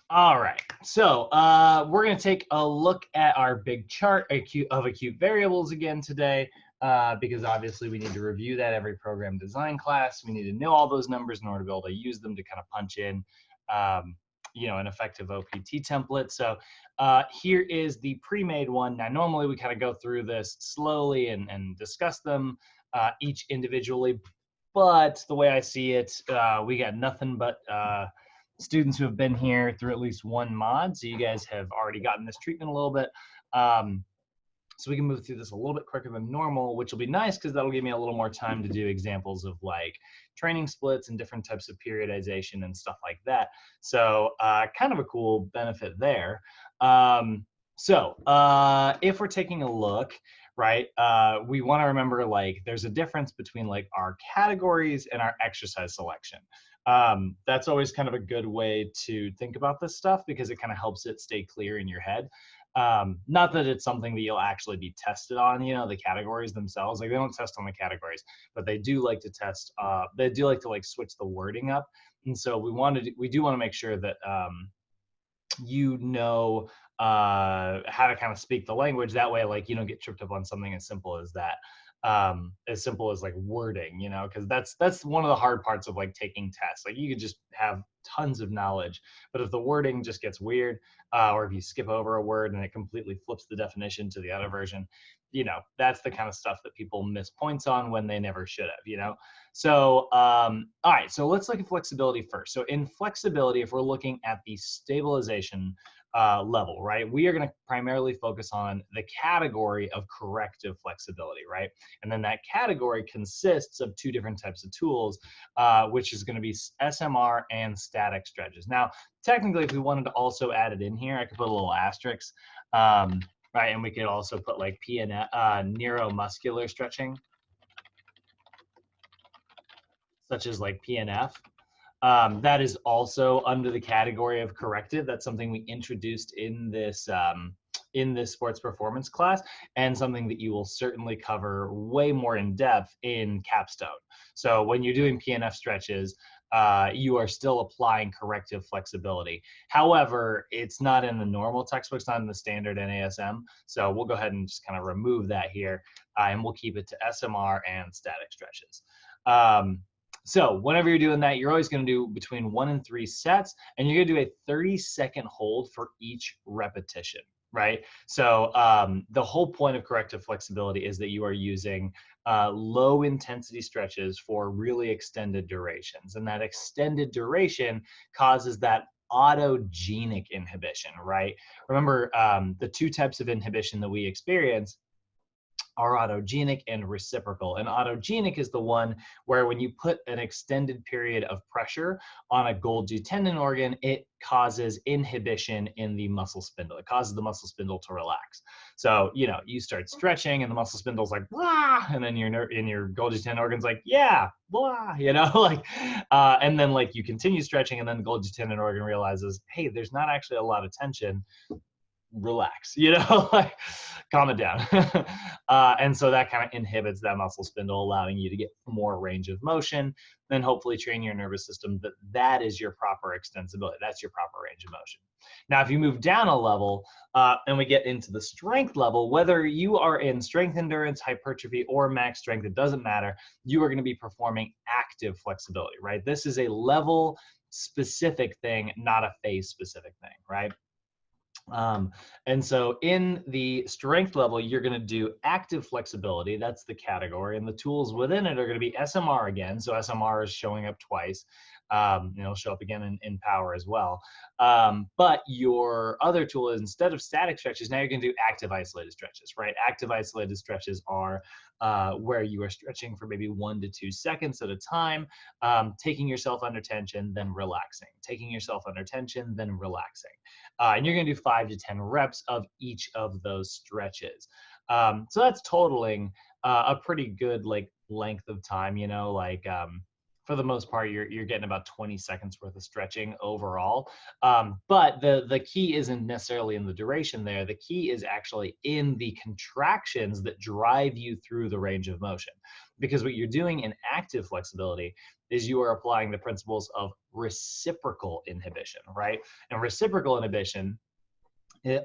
All right, so we're going to take a look at our big chart of acute variables again today, because obviously we need to review that every program design class. We need to know all those numbers in order to be able to use them to kind of punch in, an effective OPT template. So here is the pre-made one. Now, normally we kind of go through this slowly and discuss them each individually, but the way I see it, we got nothing but students who have been here through at least one mod. So you guys have already gotten this treatment a little bit. So we can move through this a little bit quicker than normal, which will be nice because that'll give me a little more time to do examples of like training splits and different types of periodization and stuff like that. So kind of a cool benefit there. If we're taking a look, right, we want to remember like there's a difference between like our categories and our exercise selection. That's always kind of a good way to think about this stuff because it kind of helps it stay clear in your head. Not that it's something that you'll actually be tested on, the categories themselves, like they don't test on the categories, but they do like to test, they do like to like switch the wording up. And so we do want to make sure that, how to kind of speak the language. That way, like, you don't get tripped up on something as simple as that. As simple as like wording, because that's one of the hard parts of like taking tests. Like you could just have tons of knowledge, but if the wording just gets weird, or if you skip over a word and it completely flips the definition to the other version, that's the kind of stuff that people miss points on when they never should have, So, all right, so let's look at flexibility first. So in flexibility, if we're looking at the stabilization level, right, we are going to primarily focus on the category of corrective flexibility, right? And then that category consists of two different types of tools, which is going to be SMR and static stretches. Now, technically, if we wanted to also add it in here, I could put a little asterisk, right? And we could also put like neuromuscular stretching, such as like PNF. That is also under the category of corrective. That's something we introduced in this sports performance class, and something that you will certainly cover way more in depth in capstone. So when you're doing PNF stretches, you are still applying corrective flexibility. However, it's not in the normal textbook, it's not in the standard NASM. So we'll go ahead and just kind of remove that here, and we'll keep it to SMR and static stretches. So whenever you're doing that, you're always going to do between 1 and 3 sets, and you're going to do a 30-second hold for each repetition, right? So the whole point of corrective flexibility is that you are using low intensity stretches for really extended durations, and that extended duration causes that autogenic inhibition, right? Remember, the two types of inhibition that we experience are autogenic and reciprocal. And autogenic is the one where when you put an extended period of pressure on a Golgi tendon organ, it causes inhibition in the muscle spindle. It causes the muscle spindle to relax. So, you start stretching and the muscle spindle's like, blah, and then your Golgi tendon organ's like, yeah, blah, and then like you continue stretching and then the Golgi tendon organ realizes, hey, there's not actually a lot of tension. Relax, like calm it down. And so that kind of inhibits that muscle spindle, allowing you to get more range of motion, then hopefully train your nervous system that is your proper extensibility. That's your proper range of motion. Now, if you move down a level and we get into the strength level, whether you are in strength endurance, hypertrophy, or max strength, it doesn't matter. You are going to be performing active flexibility, right? This is a level specific thing, not a phase specific thing, right? And so in the strength level, you're going to do active flexibility. That's the category. And the tools within it are going to be SMR again. So SMR is showing up twice. It'll show up again in power as well. But your other tool is, instead of static stretches, now you're going to do active isolated stretches, right? Active isolated stretches are where you are stretching for maybe 1 to 2 seconds at a time, taking yourself under tension, then relaxing, taking yourself under tension, then relaxing. And you're going to do 5 to 10 reps of each of those stretches. So that's totaling a pretty good like length of time, for the most part, you're getting about 20 seconds worth of stretching overall. But the key isn't necessarily in the duration there. The key is actually in the contractions that drive you through the range of motion. Because what you're doing in active flexibility is you are applying the principles of reciprocal inhibition, right? And reciprocal inhibition,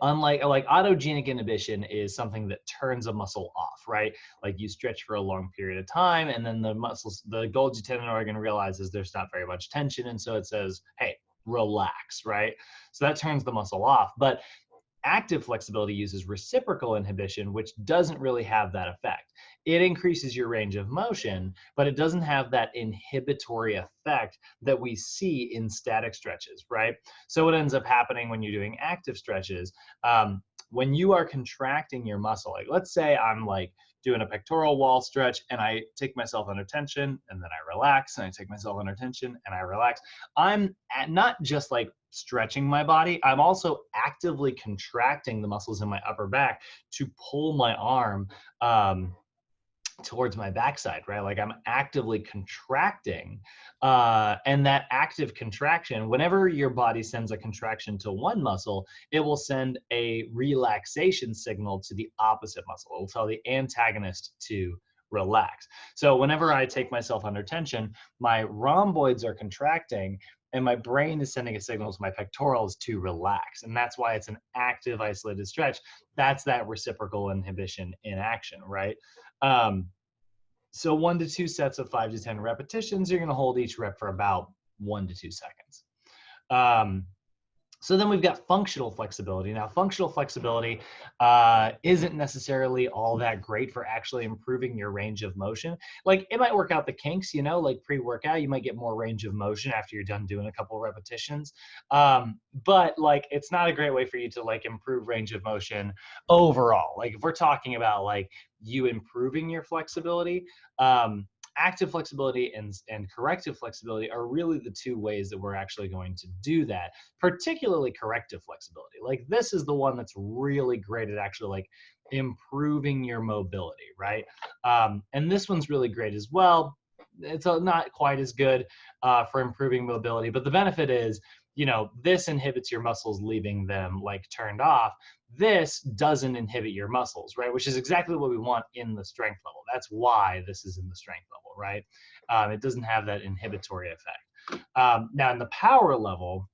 unlike like autogenic inhibition, is something that turns a muscle off, right? Like you stretch for a long period of time, and then the muscles, the Golgi tendon organ realizes there's not very much tension, and so it says, hey, relax, right? So that turns the muscle off. But active flexibility uses reciprocal inhibition, which doesn't really have that effect. It increases your range of motion, but it doesn't have that inhibitory effect that we see in static stretches, right? So what ends up happening when you're doing active stretches, when you are contracting your muscle, like let's say I'm like doing a pectoral wall stretch and I take myself under tension and then I relax, and I take myself under tension and I relax. I'm not just like stretching my body, I'm also actively contracting the muscles in my upper back to pull my arm towards my backside, right? Like I'm actively contracting, and that active contraction, whenever your body sends a contraction to one muscle, it will send a relaxation signal to the opposite muscle. It will tell the antagonist to relax. So whenever I take myself under tension, my rhomboids are contracting and my brain is sending a signal to my pectorals to relax. And that's why it's an active isolated stretch. That's that reciprocal inhibition in action, right? So 1 to 2 sets of 5 to 10 repetitions, you're going to hold each rep for about 1 to 2 seconds. So then we've got functional flexibility. Now, functional flexibility isn't necessarily all that great for actually improving your range of motion. Like it might work out the kinks, you know, like pre-workout, you might get more range of motion after you're done doing a couple of repetitions. But like, it's not a great way for you to like improve range of motion overall. Like if we're talking about like you improving your flexibility, active flexibility and corrective flexibility are really the two ways that we're actually going to do that, particularly corrective flexibility. Like this is the one that's really great at actually like improving your mobility, right? And this one's really great as well. It's not quite as good for improving mobility, but the benefit is, you know, this inhibits your muscles, leaving them like turned off. This doesn't inhibit your muscles, right? Which is exactly what we want in the strength level. That's why this is in the strength level, right? It doesn't have that inhibitory effect. Now in the power level,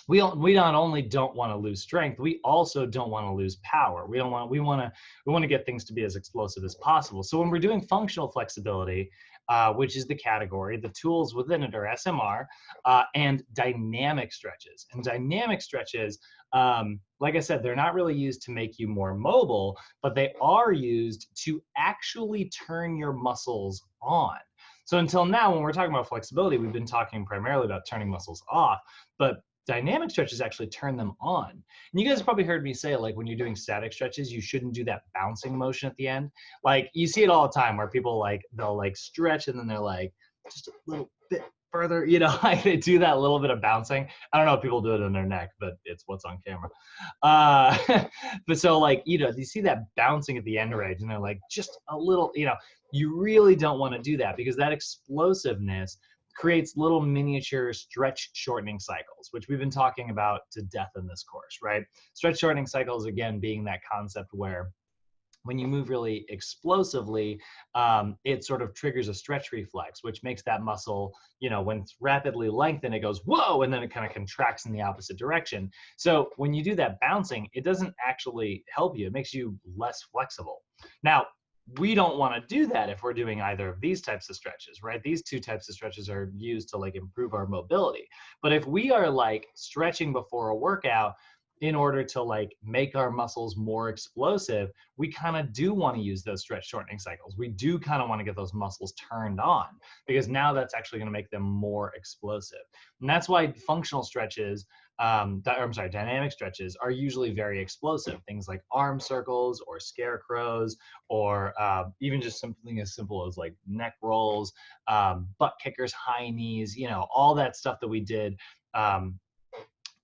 we not only don't want to lose strength, we also don't want to lose power. We want to get things to be as explosive as possible. So when we're doing functional flexibility, which is the category, the tools within it are SMR and dynamic stretches. And dynamic stretches, like I said, they're not really used to make you more mobile, but they are used to actually turn your muscles on. So until now, when we're talking about flexibility, we've been talking primarily about turning muscles off, but dynamic stretches actually turn them on. And you guys have probably heard me say, like, when you're doing static stretches, you shouldn't do that bouncing motion at the end. Like, you see it all the time where people, like, they'll, like, stretch and then they're like, just a little bit further, you know, like they do that little bit of bouncing. I don't know if people do it in their neck, but it's what's on camera. But so, like, you know, you see that bouncing at the end range and they're like, just a little, you know, you really don't want to do that because that explosiveness creates little miniature stretch shortening cycles, which we've been talking about to death in this course, right? Stretch shortening cycles, again, being that concept where when you move really explosively, it sort of triggers a stretch reflex, which makes that muscle, you know, when it's rapidly lengthened, it goes, whoa, and then it kind of contracts in the opposite direction. So when you do that bouncing, it doesn't actually help you. It makes you less flexible. Now, we don't want to do that if we're doing either of these types of stretches, right? These two types of stretches are used to like improve our mobility. But if we are like stretching before a workout in order to like make our muscles more explosive, we kind of do want to use those stretch shortening cycles. We do kind of want to get those muscles turned on because now that's actually going to make them more explosive. And that's why functional stretches, dynamic stretches are usually very explosive. Things like arm circles or scarecrows, or even just something as simple as like neck rolls, butt kickers, high knees, you know, all that stuff that we did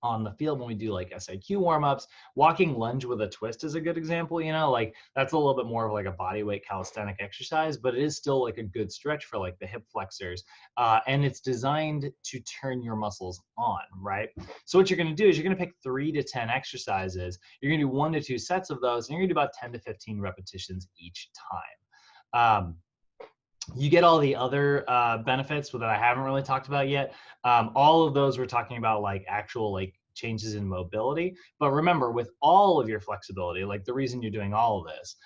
on the field when we do like SIQ warm-ups. Walking lunge with a twist is a good example, you know, like that's a little bit more of like a body weight calisthenic exercise, but it is still like a good stretch for like the hip flexors. And it's designed to turn your muscles on, right? So what you're going to do is you're going to pick 3 to 10 exercises. You're going to do 1 to 2 sets of those, and you're going to do about 10 to 15 repetitions each time. You get all the other benefits that I haven't really talked about yet. All of those we're talking about like actual like changes in mobility. But remember, with all of your flexibility, like the reason you're doing all of this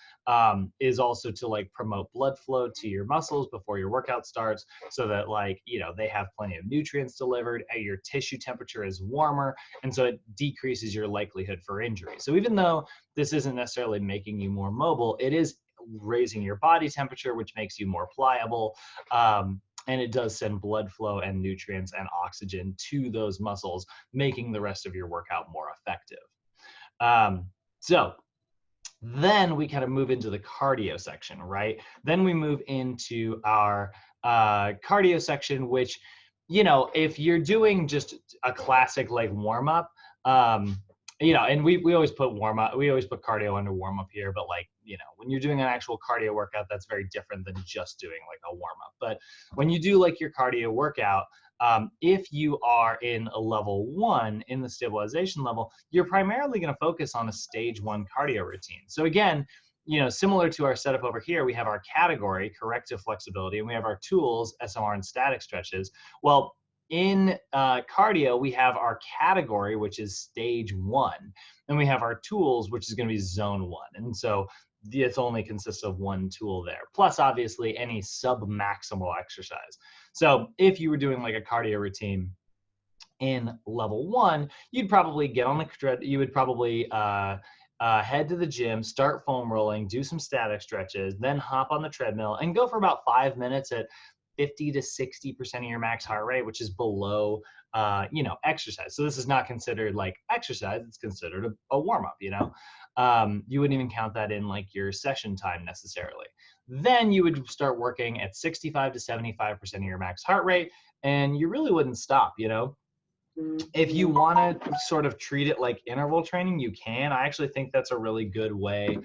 is also to like promote blood flow to your muscles before your workout starts, so that like, you know, they have plenty of nutrients delivered, your tissue temperature is warmer, and so it decreases your likelihood for injury. So even though this isn't necessarily making you more mobile, it is raising your body temperature, which makes you more pliable. And it does send blood flow and nutrients and oxygen to those muscles, making the rest of your workout more effective. So then we kind of move into the cardio section, right? Then we move into our cardio section, which, you know, if you're doing just a classic like warm up, you know, and we always put cardio under warm up here, but like, you know, when you're doing an actual cardio workout, that's very different than just doing like a warm up. But when you do like your cardio workout, if you are in a level 1 in the stabilization level, you're primarily going to focus on a stage 1 cardio routine. So again, you know, similar to our setup over here, we have our category, corrective flexibility, and we have our tools, SMR and static stretches. Well, in cardio, we have our category, which is stage 1, and we have our tools, which is going to be zone 1. And so it only consists of 1 tool there, plus obviously any sub-maximal exercise. So if you were doing like a cardio routine in level 1, you'd probably get on the tread, you would probably head to the gym, start foam rolling, do some static stretches, then hop on the treadmill and go for about 5 minutes at 50 to 60% of your max heart rate, which is below, you know, exercise. So this is not considered like exercise; it's considered a warm up. You know, you wouldn't even count that in like your session time necessarily. Then you would start working at 65 to 75% of your max heart rate, and you really wouldn't stop. You know, if you want to sort of treat it like interval training, you can. I actually think that's a really good way.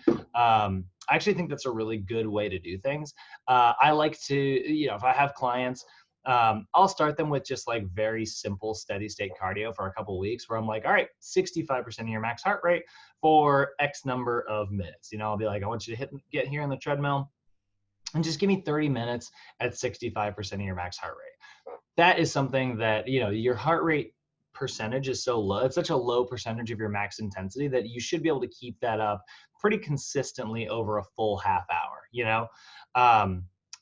I actually think that's a really good way to do things. I like to, you know, if I have clients, I'll start them with just like very simple steady state cardio for a couple of weeks where I'm like, all right, 65% of your max heart rate for X number of minutes. You know, I'll be like, I want you to get here on the treadmill and just give me 30 minutes at 65% of your max heart rate. That is something that, you know, your heart rate percentage is so low. It's such a low percentage of your max intensity that you should be able to keep that up pretty consistently over a full half hour, you know?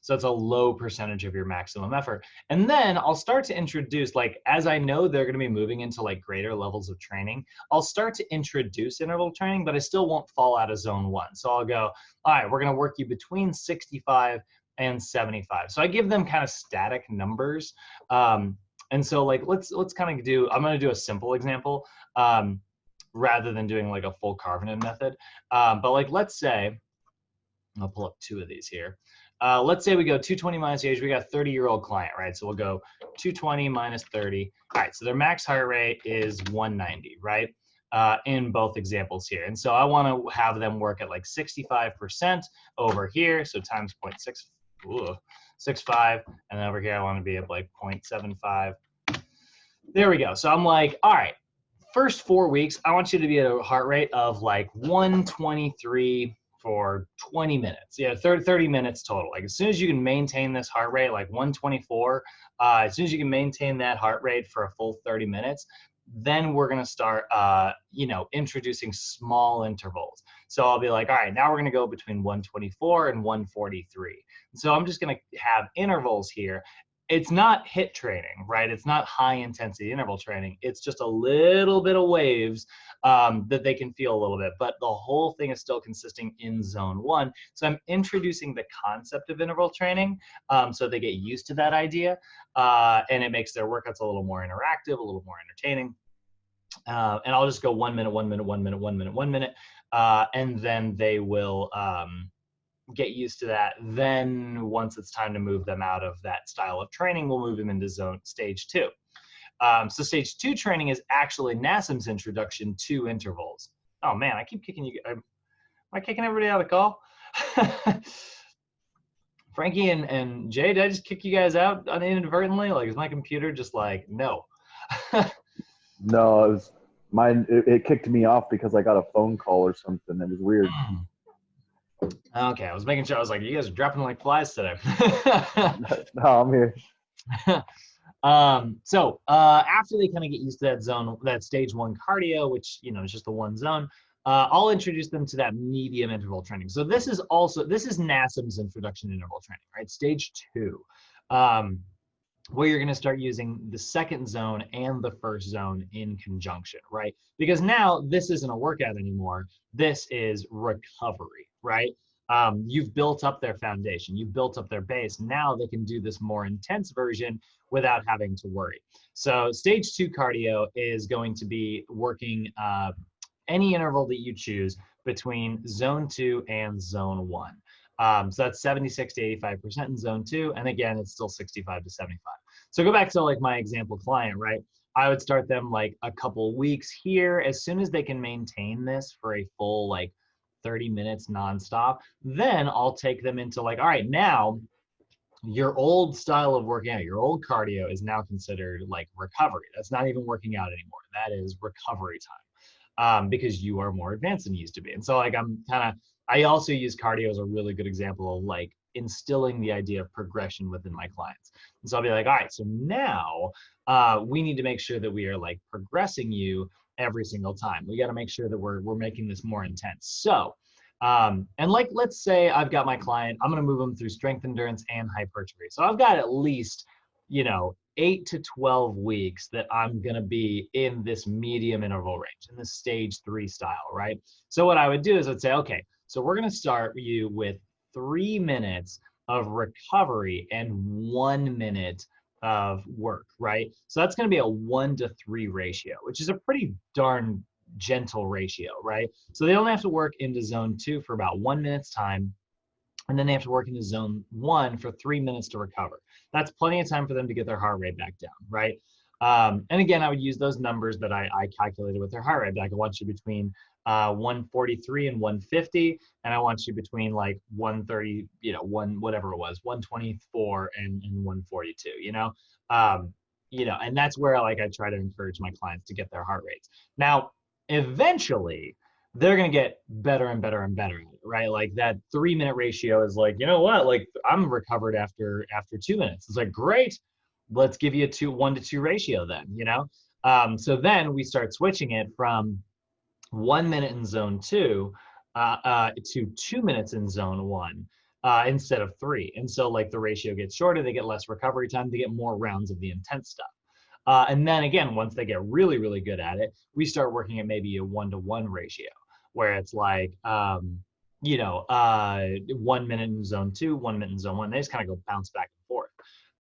So it's a low percentage of your maximum effort. And then I'll start to introduce, like, as I know they're going to be moving into like greater levels of training, I'll start to introduce interval training, but I still won't fall out of zone 1. So I'll go, all right, we're going to work you between 65 and 75. So I give them kind of static numbers. And so like, let's kind of do, I'm going to do a simple example rather than doing like a full Karvanen method. But like, let's say, I'll pull up 2 of these here. Let's say we go 220 minus age. We got a 30-year-old client, right? So we'll go 220 minus 30. All right, so their max heart rate is 190, right? In both examples here. And so I want to have them work at like 65% over here. So times 0.65. And then over here, I want to be at like 0.75. There we go. So I'm like, all right, first 4 weeks, I want you to be at a heart rate of like 123 for 20 minutes. Yeah, 30 minutes total. Like as soon as you can maintain this heart rate, like 124, as soon as you can maintain that heart rate for a full 30 minutes, then we're going to start, you know, introducing small intervals. So I'll be like, all right, now we're going to go between 124 and 143. So I'm just going to have intervals here. It's not HIIT training, right? It's not high intensity interval training. It's just a little bit of waves that they can feel a little bit, but the whole thing is still consisting in zone 1. So I'm introducing the concept of interval training so they get used to that idea, and it makes their workouts a little more interactive, a little more entertaining. And I'll just go 1 minute, 1 minute, 1 minute, 1 minute, 1 minute, and then they will get used to that. Then once it's time to move them out of that style of training, we'll move them into stage 2. So stage 2 training is actually NASM's introduction to intervals. Oh man, I keep kicking you. Am I kicking everybody out of the call? Frankie and Jay, did I just kick you guys out inadvertently? Like, is my computer just like, no? No, it was mine. It kicked me off because I got a phone call or something. It was weird. Okay, I was making sure. I was like, you guys are dropping like flies today. No, I'm here. So after they kind of get used to that zone, that stage 1 cardio, which is just the one zone, I'll introduce them to that medium interval training. So this is NASM's introduction to interval training, right? Stage 2, where you're going to start using the second zone and the first zone in conjunction, right? Because now this isn't a workout anymore. This is recovery, right? You've built up their foundation, you've built up their base. Now they can do this more intense version without having to worry. So stage 2 cardio is going to be working any interval that you choose between zone 2 and zone 1. So that's 76 to 85% in zone 2. And again, it's still 65 to 75. So go back to like my example client, right? I would start them like a couple weeks here. As soon as they can maintain this for a full like 30 minutes nonstop, then I'll take them into like, all right, now your old style of working out, your old cardio is now considered like recovery. That's not even working out anymore. That is recovery time, because you are more advanced than you used to be. And so like I also use cardio as a really good example of like instilling the idea of progression within my clients. And so I'll be like, all right, so now we need to make sure that we are like progressing you every single time. We got to make sure that we're making this more intense. So, and like, let's say I've got my client, I'm going to move them through strength endurance and hypertrophy. So I've got at least, 8 to 12 weeks that I'm going to be in this medium interval range, in this stage 3 style, right? So what I would do is I'd say, okay, so we're going to start you with 3 minutes of recovery and 1 minute of work, right? So that's going to be a 1-to-3 ratio, which is a pretty darn gentle ratio, right? So they only have to work into zone 2 for about 1 minute's time, and then they have to work into zone 1 for 3 minutes to recover. That's plenty of time for them to get their heart rate back down, right? And again, I would use those numbers that I calculated with their heart rate. Like I want you between 143 and 150, and I want you between like 130, whatever it was, 124 and 142, and that's where like I try to encourage my clients to get their heart rates. Now, eventually, they're going to get better and better and better, right? Like that 3 minute ratio is like, you know what? Like I'm recovered after 2 minutes. It's like, great. Let's give you a 1-to-2 ratio then, So then we start switching it from 1 minute in zone 2 to 2 minutes in zone 1 instead of 3. And so like the ratio gets shorter, they get less recovery time, they get more rounds of the intense stuff. And then again, once they get really, really good at it, we start working at maybe a 1-to-1 ratio, where it's like, 1 minute in zone 2, 1 minute in zone 1. They just kind of go bounce back and forth.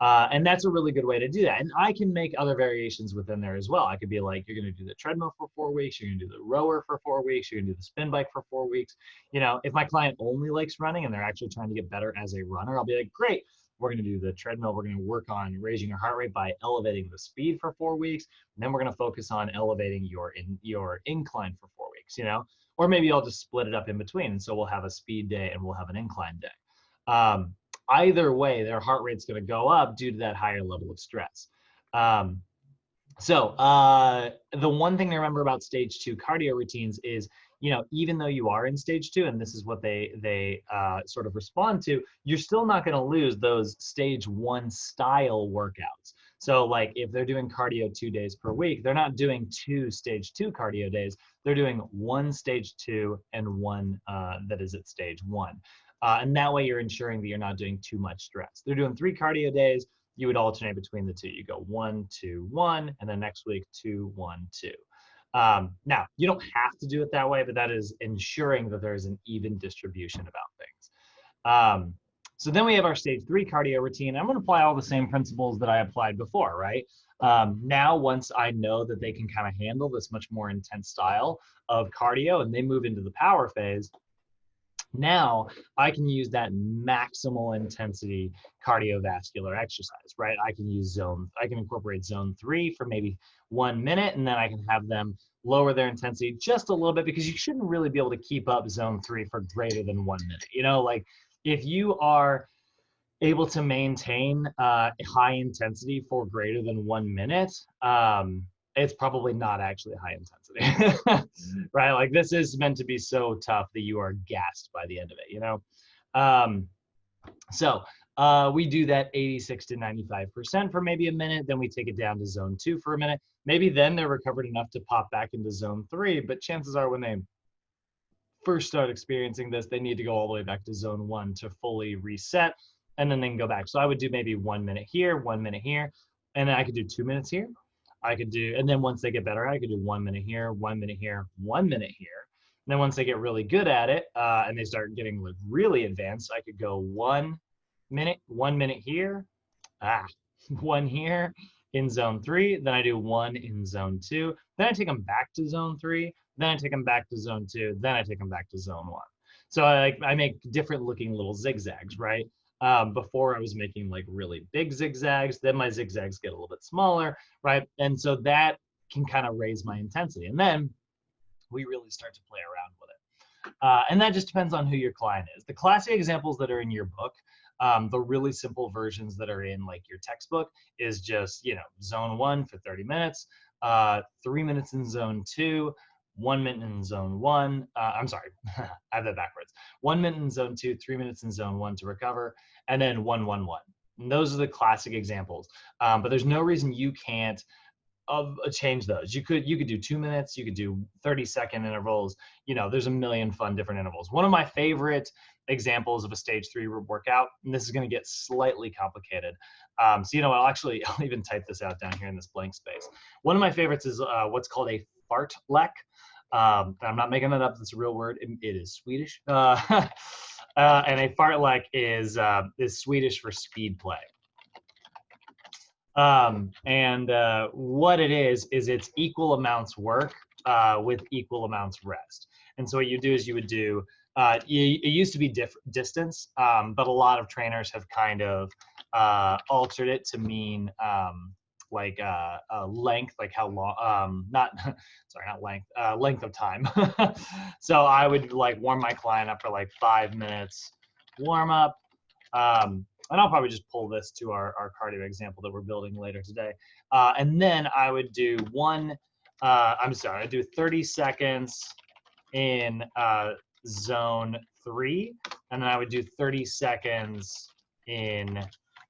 And that's a really good way to do that. And I can make other variations within there as well. I could be like, you're going to do the treadmill for 4 weeks. You're going to do the rower for 4 weeks. You're going to do the spin bike for 4 weeks. If my client only likes running and they're actually trying to get better as a runner, I'll be like, great. We're going to do the treadmill. We're going to work on raising your heart rate by elevating the speed for 4 weeks. And then we're going to focus on elevating your incline for 4 weeks, or maybe I'll just split it up in between. And so we'll have a speed day and we'll have an incline day. Either way, their heart rate's going to go up due to that higher level of stress. So the one thing to remember about stage 2 cardio routines is, even though you are in stage 2, and this is what they sort of respond to, you're still not going to lose those stage 1 style workouts. So like if they're doing cardio 2 days per week, they're not doing 2 stage 2 cardio days. They're doing 1 stage 2 and 1 that is at stage 1. And that way you're ensuring that you're not doing too much stress. They're doing 3 cardio days. You would alternate between the 2. You go 1, 2, 1, and then next week 2, 1, 2. Now, you don't have to do it that way, but that is ensuring that there's an even distribution about things. So then we have our stage 3 cardio routine. I'm going to apply all the same principles that I applied before, right? Now, once I know that they can kind of handle this much more intense style of cardio and they move into the power phase, Now I can use that maximal intensity cardiovascular exercise, right? I can incorporate zone 3 for maybe 1 minute, and then I can have them lower their intensity just a little bit, because you shouldn't really be able to keep up zone 3 for greater than 1 minute. Like if you are able to maintain high intensity for greater than 1 minute, it's probably not actually high intensity, right? Like this is meant to be so tough that you are gassed by the end of it. Um, so we do that 86 to 95% for maybe a minute. Then we take it down to zone 2 for a minute. Maybe then they're recovered enough to pop back into zone 3, but chances are when they first start experiencing this, they need to go all the way back to zone 1 to fully reset, and then they can go back. So I would do maybe 1 minute here, 1 minute here, and then I could do 2 minutes here. I could do, and then once they get better, I could do 1 minute here, 1 minute here, 1 minute here. And then once they get really good at it, and they start getting like really advanced, I could go 1 minute, 1 minute here, 1 here in zone 3. Then I do 1 in zone 2. Then I take them back to zone 3. Then I take them back to zone 2. Then I take them back to zone 1. So I make different looking little zigzags, right? Before I was making like really big zigzags. Then my zigzags get a little bit smaller, right? And so that can kind of raise my intensity. And then we really start to play around with it. And that just depends on who your client is. The classic examples that are in your book, the really simple versions that are in like your textbook, is just, zone 1 for 30 minutes, 3 minutes in zone 2, 1 minute in zone 1. I'm sorry, I have that backwards. 1 minute in zone 2, 3 minutes in zone 1 to recover, and then 1, 1, 1. And those are the classic examples. But there's no reason you can't change those. You could do 2 minutes, you could do 30-second intervals. There's a million fun different intervals. One of my favorite examples of a stage 3 workout, and this is going to get slightly complicated. So I'll even type this out down here in this blank space. One of my favorites is what's called a fartlek. I'm not making that up. It's a real word. It is Swedish. And a fartlek is Swedish for speed play. And what it is it's equal amounts work with equal amounts rest. And so what you do is you would do, it used to be distance, but a lot of trainers have kind of altered it to mean length, like how long, length of time. So I would like warm my client up for like 5 minutes warm up. And I'll probably just pull this to our cardio example that we're building later today. And then I would do I'd do 30 seconds in zone 3, and then I would do 30 seconds in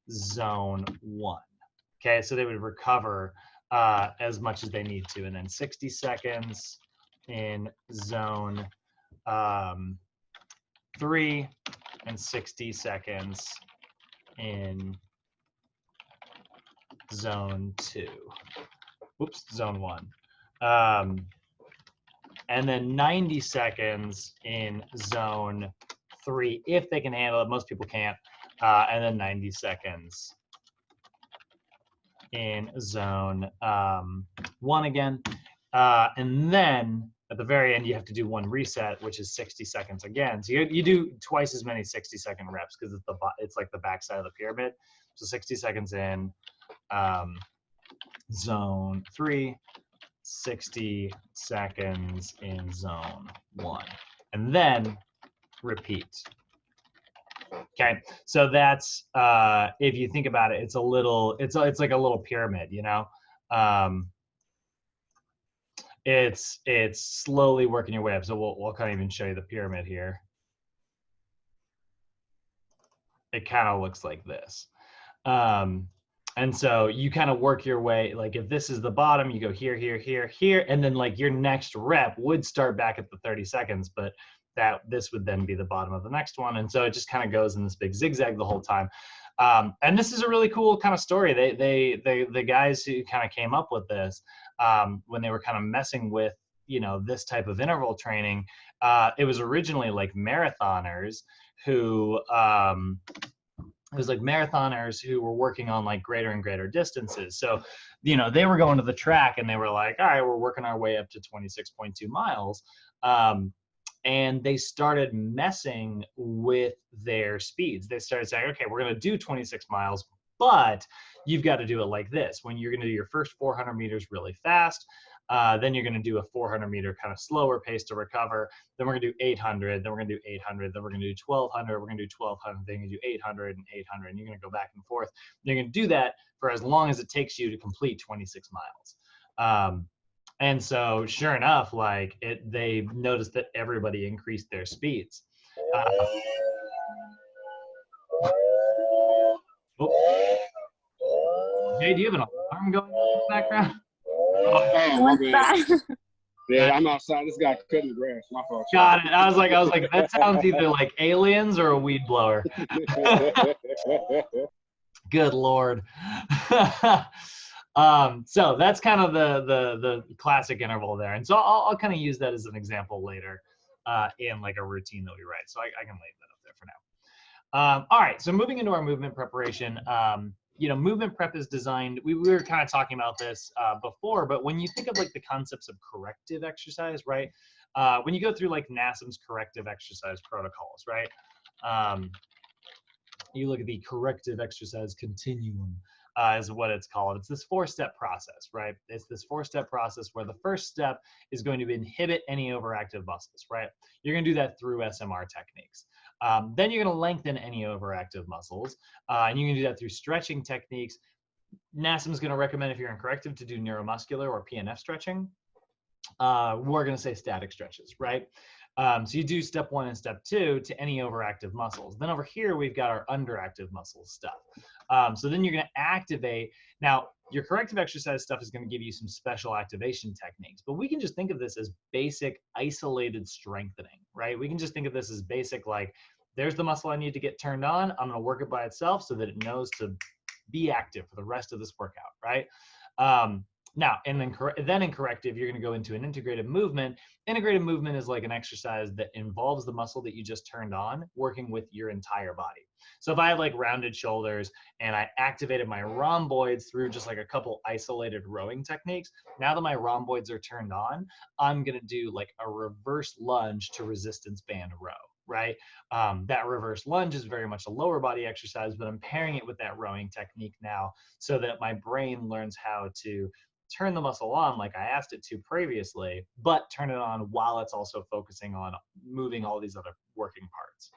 zone 1. Okay, so they would recover as much as they need to, and then 60 seconds in zone 3 and 60 seconds in zone 2. Oops, zone 1. And then 90 seconds in zone 3, if they can handle it. Most people can't. And then 90 seconds in zone 1 again. And then at the very end, you have to do one reset, which is 60 seconds again. So you do twice as many 60-second reps because it's like the backside of the pyramid. So 60 seconds in zone 3, 60 seconds in zone 1, and then repeat. Okay, so that's if you think about it, it's like a little pyramid, It's slowly working your way up. So we'll kind of even show you the pyramid here. It kind of looks like this. And so you kind of work your way, like if this is the bottom, you go here, here, here, here, and then like your next rep would start back at the 30 seconds, but this would then be the bottom of the next one. And so it just kind of goes in this big zigzag the whole time. And this is a really cool kind of story. The guys who kind of came up with this, when they were kind of messing with, this type of interval training, it was originally like marathoners who, were working on like greater and greater distances. So, they were going to the track and they were like, all right, we're working our way up to 26.2 miles. and they started messing with their speeds. They started saying, okay, we're going to do 26 miles, but you've got to do it like this. When you're going to do your first 400 meters really fast, then you're going to do a 400 meter kind of slower pace to recover. Then we're going to do 800. Then we're going to do 800. Then we're going to do 1200. We're going to do 1200. Then you're going to do 800 and 800. And you're going to go back and forth. You're going to do that for as long as it takes you to complete 26 miles. And so, sure enough, like they noticed that everybody increased their speeds. Jay, do you have an alarm going on in the background? What's that? Yeah, I'm outside. This guy cutting the grass. My fault. Got it. I was like, that sounds either like aliens or a weed blower. Good Lord. So that's kind of the classic interval there. And so I'll kind of use that as an example later in like a routine that we write. So I can leave that up there for now. All right, so moving into our movement preparation, movement prep is designed, we were kind of talking about this before, but when you think of like the concepts of corrective exercise, right? When you go through like NASM's corrective exercise protocols, right? You look at the corrective exercise continuum is what it's called. It's this 4-step process, right? It's this 4-step process where the first step is going to inhibit any overactive muscles, right? You're going to do that through SMR techniques. Then you're going to lengthen any overactive muscles, and you can do that through stretching techniques. NASM is going to recommend, if you're in corrective, to do neuromuscular or PNF stretching. We're going to say static stretches, right? So you do step 1 and step 2 to any overactive muscles. Then over here, we've got our underactive muscles stuff. So then you're going to activate. Now, your corrective exercise stuff is going to give you some special activation techniques, but we can just think of this as basic isolated strengthening, right? We can just think of this as basic, like, there's the muscle I need to get turned on. I'm going to work it by itself so that it knows to be active for the rest of this workout, right? Now, and then in corrective, you're going to go into an integrative movement. Integrative movement is like an exercise that involves the muscle that you just turned on working with your entire body. So if I have like rounded shoulders and I activated my rhomboids through just like a couple isolated rowing techniques, now that my rhomboids are turned on, I'm going to do like a reverse lunge to resistance band row, right? That reverse lunge is very much a lower body exercise, but I'm pairing it with that rowing technique now so that my brain learns how to turn the muscle on like I asked it to previously, but turn it on while it's also focusing on moving all these other working parts.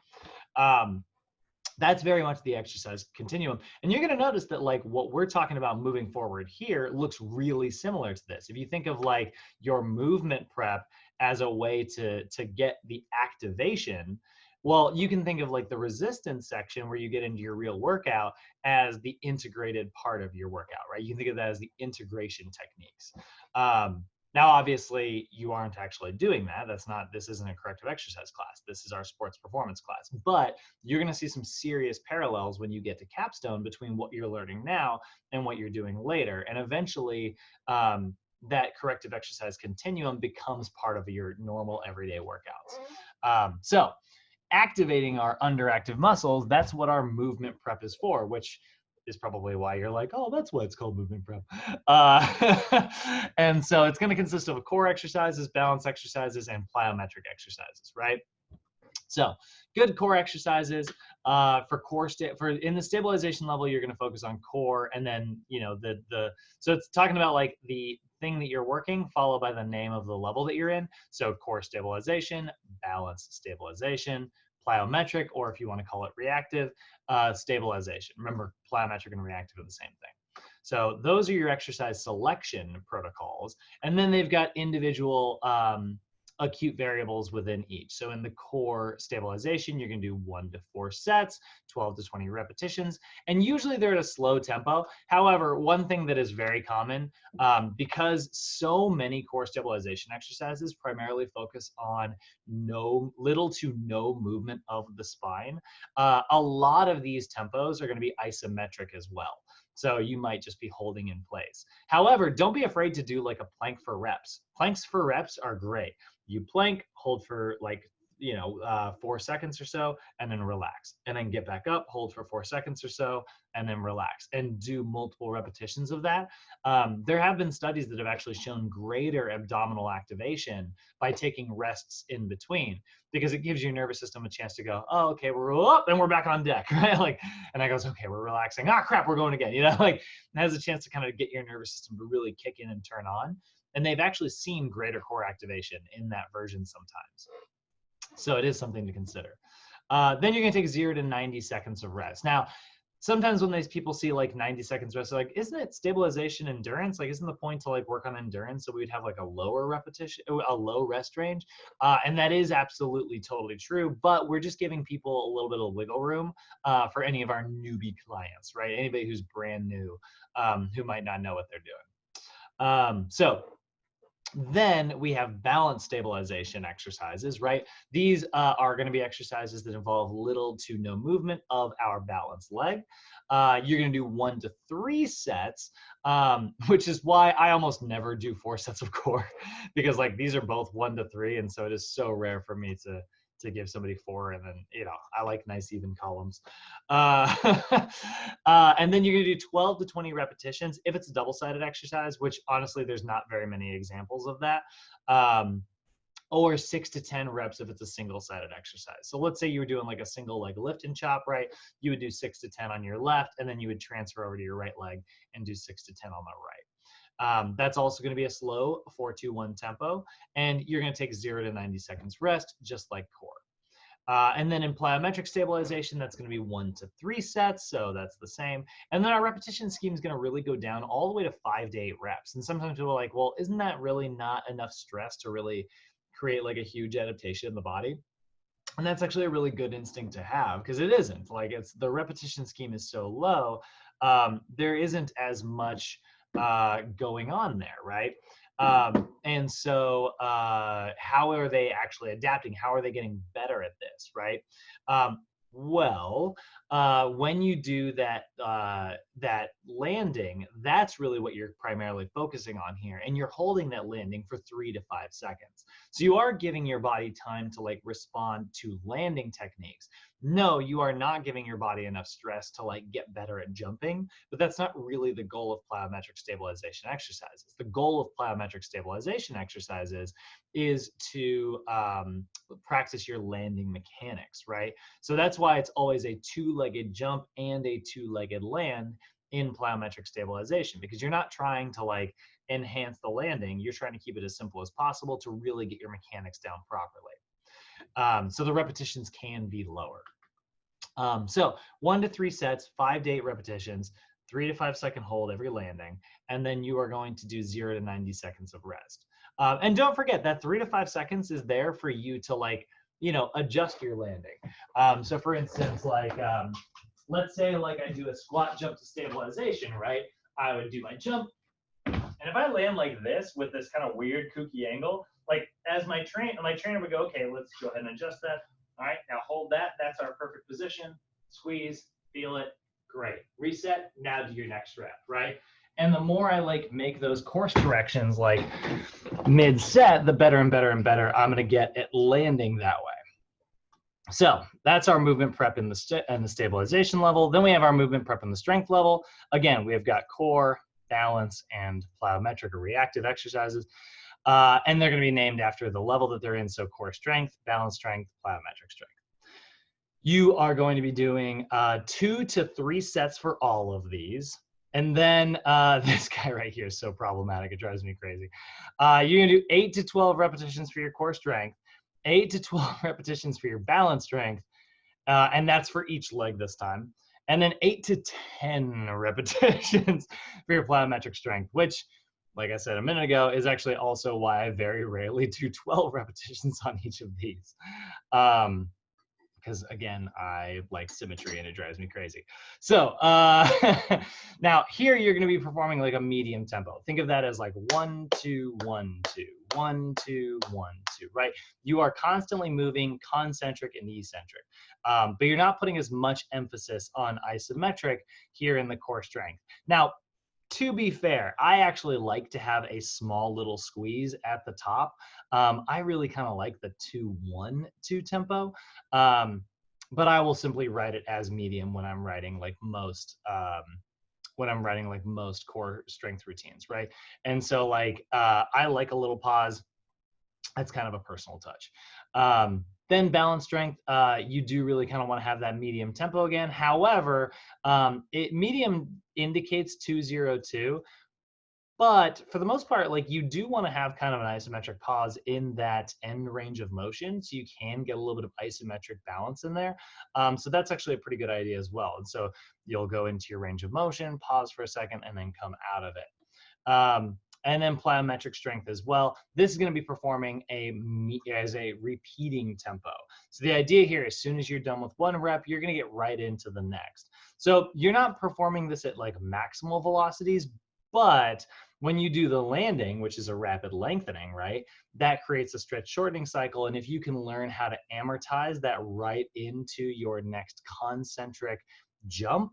That's very much the exercise continuum. And you're going to notice that like what we're talking about moving forward here looks really similar to this. If you think of like your movement prep as a way to get the activation, well, you can think of like the resistance section where you get into your real workout as the integrated part of your workout, right? You can think of that as the integration techniques. Now, obviously, you aren't actually doing that. This isn't a corrective exercise class. This is our sports performance class. But you're going to see some serious parallels when you get to capstone between what you're learning now and what you're doing later. And eventually, that corrective exercise continuum becomes part of your normal everyday workouts. So activating our underactive muscles, that's what our movement prep is for, which is probably why you're like, oh, that's why it's called movement prep. And so it's going to consist of core exercises, balance exercises, and plyometric exercises, right? So good core exercises for in the stabilization level, you're going to focus on core, and then so it's talking about like the thing that you're working followed by the name of the level that you're in. So core stabilization, balance stabilization, plyometric, or if you want to call it reactive, stabilization. Remember, plyometric and reactive are the same thing. So those are your exercise selection protocols, and then they've got individual acute variables within each. So in the core stabilization, you're going to do 1 to 4 sets, 12 to 20 repetitions, and usually they're at a slow tempo. However, one thing that is very common, because so many core stabilization exercises primarily focus on little to no movement of the spine, a lot of these tempos are going to be isometric as well. So you might just be holding in place. However, don't be afraid to do like a plank for reps. Planks for reps are great. You plank, hold for like 4 seconds or so, and then relax, and then get back up, hold for 4 seconds or so, and then relax, and do multiple repetitions of that. There have been studies that have actually shown greater abdominal activation by taking rests in between, because it gives your nervous system a chance to go, oh, okay, we're up and we're back on deck, right? Like, and I goes, okay, we're relaxing. Ah, crap, we're going again. Like, it has a chance to kind of get your nervous system to really kick in and turn on. And they've actually seen greater core activation in that version sometimes. So it is something to consider. Then you're going to take 0 to 90 seconds of rest. Now, sometimes when these people see like 90 seconds rest, they're like, isn't it stabilization endurance? Like, isn't the point to like work on endurance so we'd have like a lower repetition, a low rest range? And that is absolutely totally true, but we're just giving people a little bit of wiggle room for any of our newbie clients, right? Anybody who's brand new, who might not know what they're doing. Then we have balance stabilization exercises, right? These are going to be exercises that involve little to no movement of our balanced leg. You're going to do 1 to 3 sets, which is why I almost never do 4 sets of core, because like these are both 1 to 3, and so it is so rare for me to give somebody 4, and then I like nice even columns. And then you're going to do 12 to 20 repetitions if it's a double-sided exercise, which honestly there's not very many examples of that, or 6 to 10 reps if it's a single-sided exercise. So let's say you were doing like a single leg lift and chop, right? You would do 6 to 10 on your left, and then you would transfer over to your right leg and do 6 to 10 on the right. That's also going to be a slow 4-2-1 tempo, and you're going to take 0 to 90 seconds rest, just like core. And then in plyometric stabilization, that's going to be 1 to 3 sets, so that's the same. And then our repetition scheme is going to really go down all the way to 5 to 8 reps. And sometimes people are like, well, isn't that really not enough stress to really create like a huge adaptation in the body? And that's actually a really good instinct to have, because it isn't. Like, it's the repetition scheme is so low, there isn't as much going on there, right? And so how are they actually adapting? How are they getting better at this, right? When you do that that landing, that's really what you're primarily focusing on here, and you're holding that landing for 3 to 5 seconds. So you are giving your body time to like respond to landing techniques. No, you are not giving your body enough stress to like get better at jumping, but that's not really the goal of plyometric stabilization exercises. The goal of plyometric stabilization exercises is to practice your landing mechanics, right? So that's why it's always a 2-legged jump and a 2-legged land in plyometric stabilization, because you're not trying to like enhance the landing. You're trying to keep it as simple as possible to really get your mechanics down properly. So the repetitions can be lower. So 1 to 3 sets, 5 to 8 repetitions, 3 to 5 second hold every landing, and then you are going to do 0 to 90 seconds of rest. And don't forget that 3 to 5 seconds is there for you to like, adjust your landing. So for instance, like, let's say like I do a squat jump to stabilization, right? I would do my jump, and if I land like this with this kind of weird kooky angle, like as my trainer would go, okay, let's go ahead and adjust that. All right, now hold that. That's our perfect position. Squeeze, feel it, great. Reset, now do your next rep, right? And the more I like make those course corrections like mid-set, the better and better and better I'm gonna get at landing that way. So that's our movement prep in the stabilization level. Then we have our movement prep in the strength level. Again, we have got core, balance, and plyometric or reactive exercises. And they're going to be named after the level that they're in. So core strength, balance strength, plyometric strength. You are going to be doing 2 to 3 sets for all of these. And then this guy right here is so problematic. It drives me crazy. You're going to do 8 to 12 repetitions for your core strength, 8 to 12 repetitions for your balance strength. And that's for each leg this time. And then 8 to 10 repetitions for your plyometric strength, which, like I said a minute ago, is actually also why I very rarely do 12 repetitions on each of these. Because again, I like symmetry and it drives me crazy. So now here you're going to be performing like a medium tempo. Think of that as like 1, 2, 1, 2, 1, 2, 1, 2, right? You are constantly moving concentric and eccentric, but you're not putting as much emphasis on isometric here in the core strength. Now, To be fair, I actually like to have a small little squeeze at the top. I really kind of like the 2-1-2 tempo, but I will simply write it as medium when I'm writing like most core strength routines, right? And so like I like a little pause. That's kind of a personal touch. Then balance strength, you do really kind of want to have that medium tempo again. However, medium indicates 2-0-2, but for the most part, like you do want to have kind of an isometric pause in that end range of motion, so you can get a little bit of isometric balance in there. So that's actually a pretty good idea as well. And so you'll go into your range of motion, pause for a second, and then come out of it. And then plyometric strength as well. This is going to be performing as a repeating tempo. So the idea here, as soon as you're done with one rep, you're going to get right into the next. So you're not performing this at like maximal velocities, but when you do the landing, which is a rapid lengthening, right, that creates a stretch shortening cycle. And if you can learn how to amortize that right into your next concentric jump,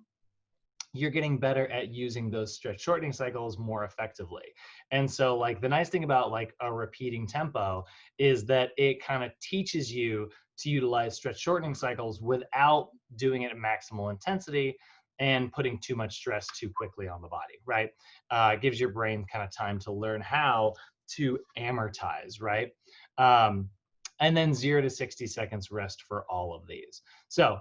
you're getting better at using those stretch shortening cycles more effectively. And so like the nice thing about like a repeating tempo is that it kind of teaches you to utilize stretch shortening cycles without doing it at maximal intensity and putting too much stress too quickly on the body, right? It gives your brain kind of time to learn how to amortize, right? And then 0 to 60 seconds rest for all of these. So,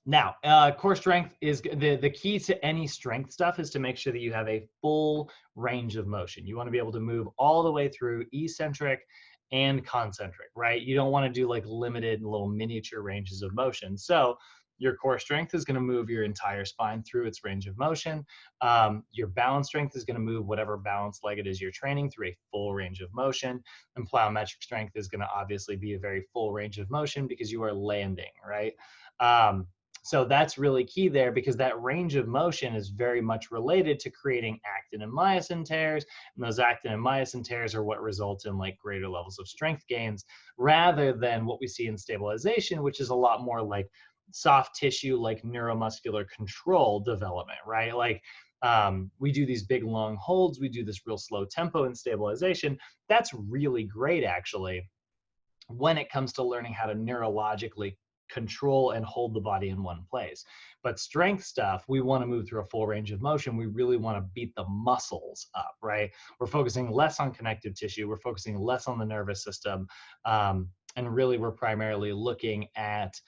now, core strength is the key to any strength stuff is to make sure that you have a full range of motion. You want to be able to move all the way through eccentric and concentric, right? You don't want to do like limited little miniature ranges of motion. So your core strength is going to move your entire spine through its range of motion. Your balance strength is going to move whatever balance leg it is you're training through a full range of motion. And plyometric strength is going to obviously be a very full range of motion because you are landing, right? So that's really key there because that range of motion is very much related to creating actin and myosin tears. And those actin and myosin tears are what result in like greater levels of strength gains rather than what we see in stabilization, which is a lot more like soft tissue, like neuromuscular control development, right? Like we do these big long holds, we do this real slow tempo in stabilization. That's really great actually when it comes to learning how to neurologically control and hold the body in one place. But strength stuff, we want to move through a full range of motion. We really want to beat the muscles up, right? We're focusing less on connective tissue. We're focusing less on the nervous system. And really, we're primarily looking at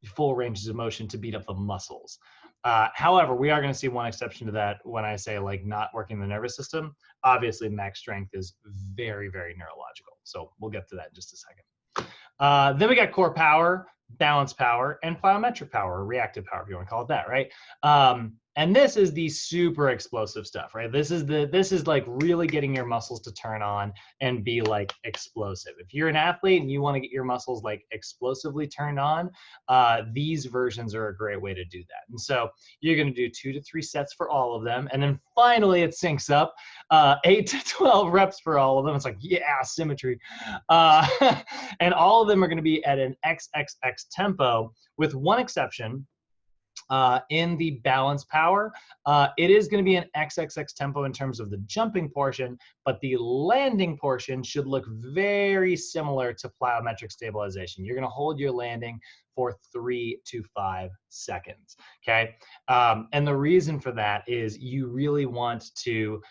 full ranges of motion to beat up the muscles. However, we are going to see one exception to that when I say like not working the nervous system. Obviously, max strength is very, very neurological. So we'll get to that in just a second. Then we got core power, balance power, and plyometric power, or reactive power, if you want to call it that, right? And this is the super explosive stuff, right? This is like really getting your muscles to turn on and be like explosive. If you're an athlete and you want to get your muscles like explosively turned on, these versions are a great way to do that. And so you're going to do 2 to 3 sets for all of them. And then finally it syncs up, 8 to 12 reps for all of them. It's like, yeah, symmetry. And all of them are going to be at an XXX tempo with one exception. In the balance power, it is going to be an XXX tempo in terms of the jumping portion, but the landing portion should look very similar to plyometric stabilization. You're going to hold your landing for 3 to 5 seconds, okay? And the reason for that is you really want to,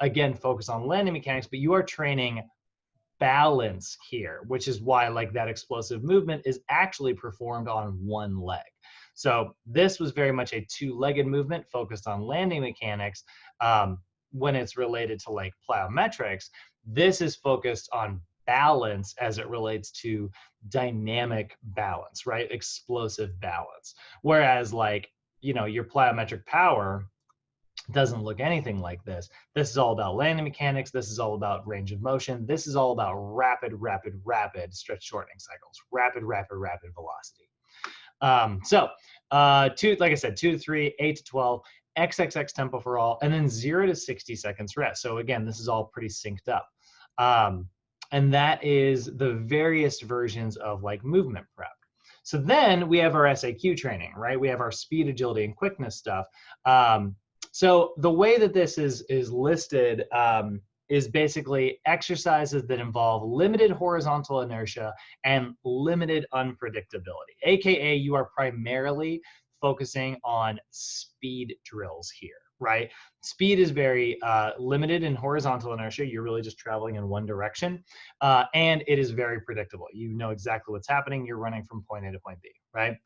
again, focus on landing mechanics, but you are training balance here, which is why like that explosive movement is actually performed on one leg. So this was very much a 2-legged movement focused on landing mechanics. When it's related to like plyometrics, this is focused on balance as it relates to dynamic balance, right? Explosive balance. Whereas like, you know, your plyometric power doesn't look anything like this. This is all about landing mechanics. This is all about range of motion. This is all about rapid stretch shortening cycles, rapid velocity. Like I said, 2 to 3, 8 to 12, XXX tempo for all, and then 0 to 60 seconds rest. So again, this is all pretty synced up. And that is the various versions of like movement prep. So then we have our SAQ training, right? We have our speed, agility, and quickness stuff. So the way that this is listed is basically exercises that involve limited horizontal inertia and limited unpredictability, AKA you are primarily focusing on speed drills here, right? Speed is very limited in horizontal inertia. You're really just traveling in one direction, and it is very predictable. You know exactly what's happening. You're running from point A to point B, right?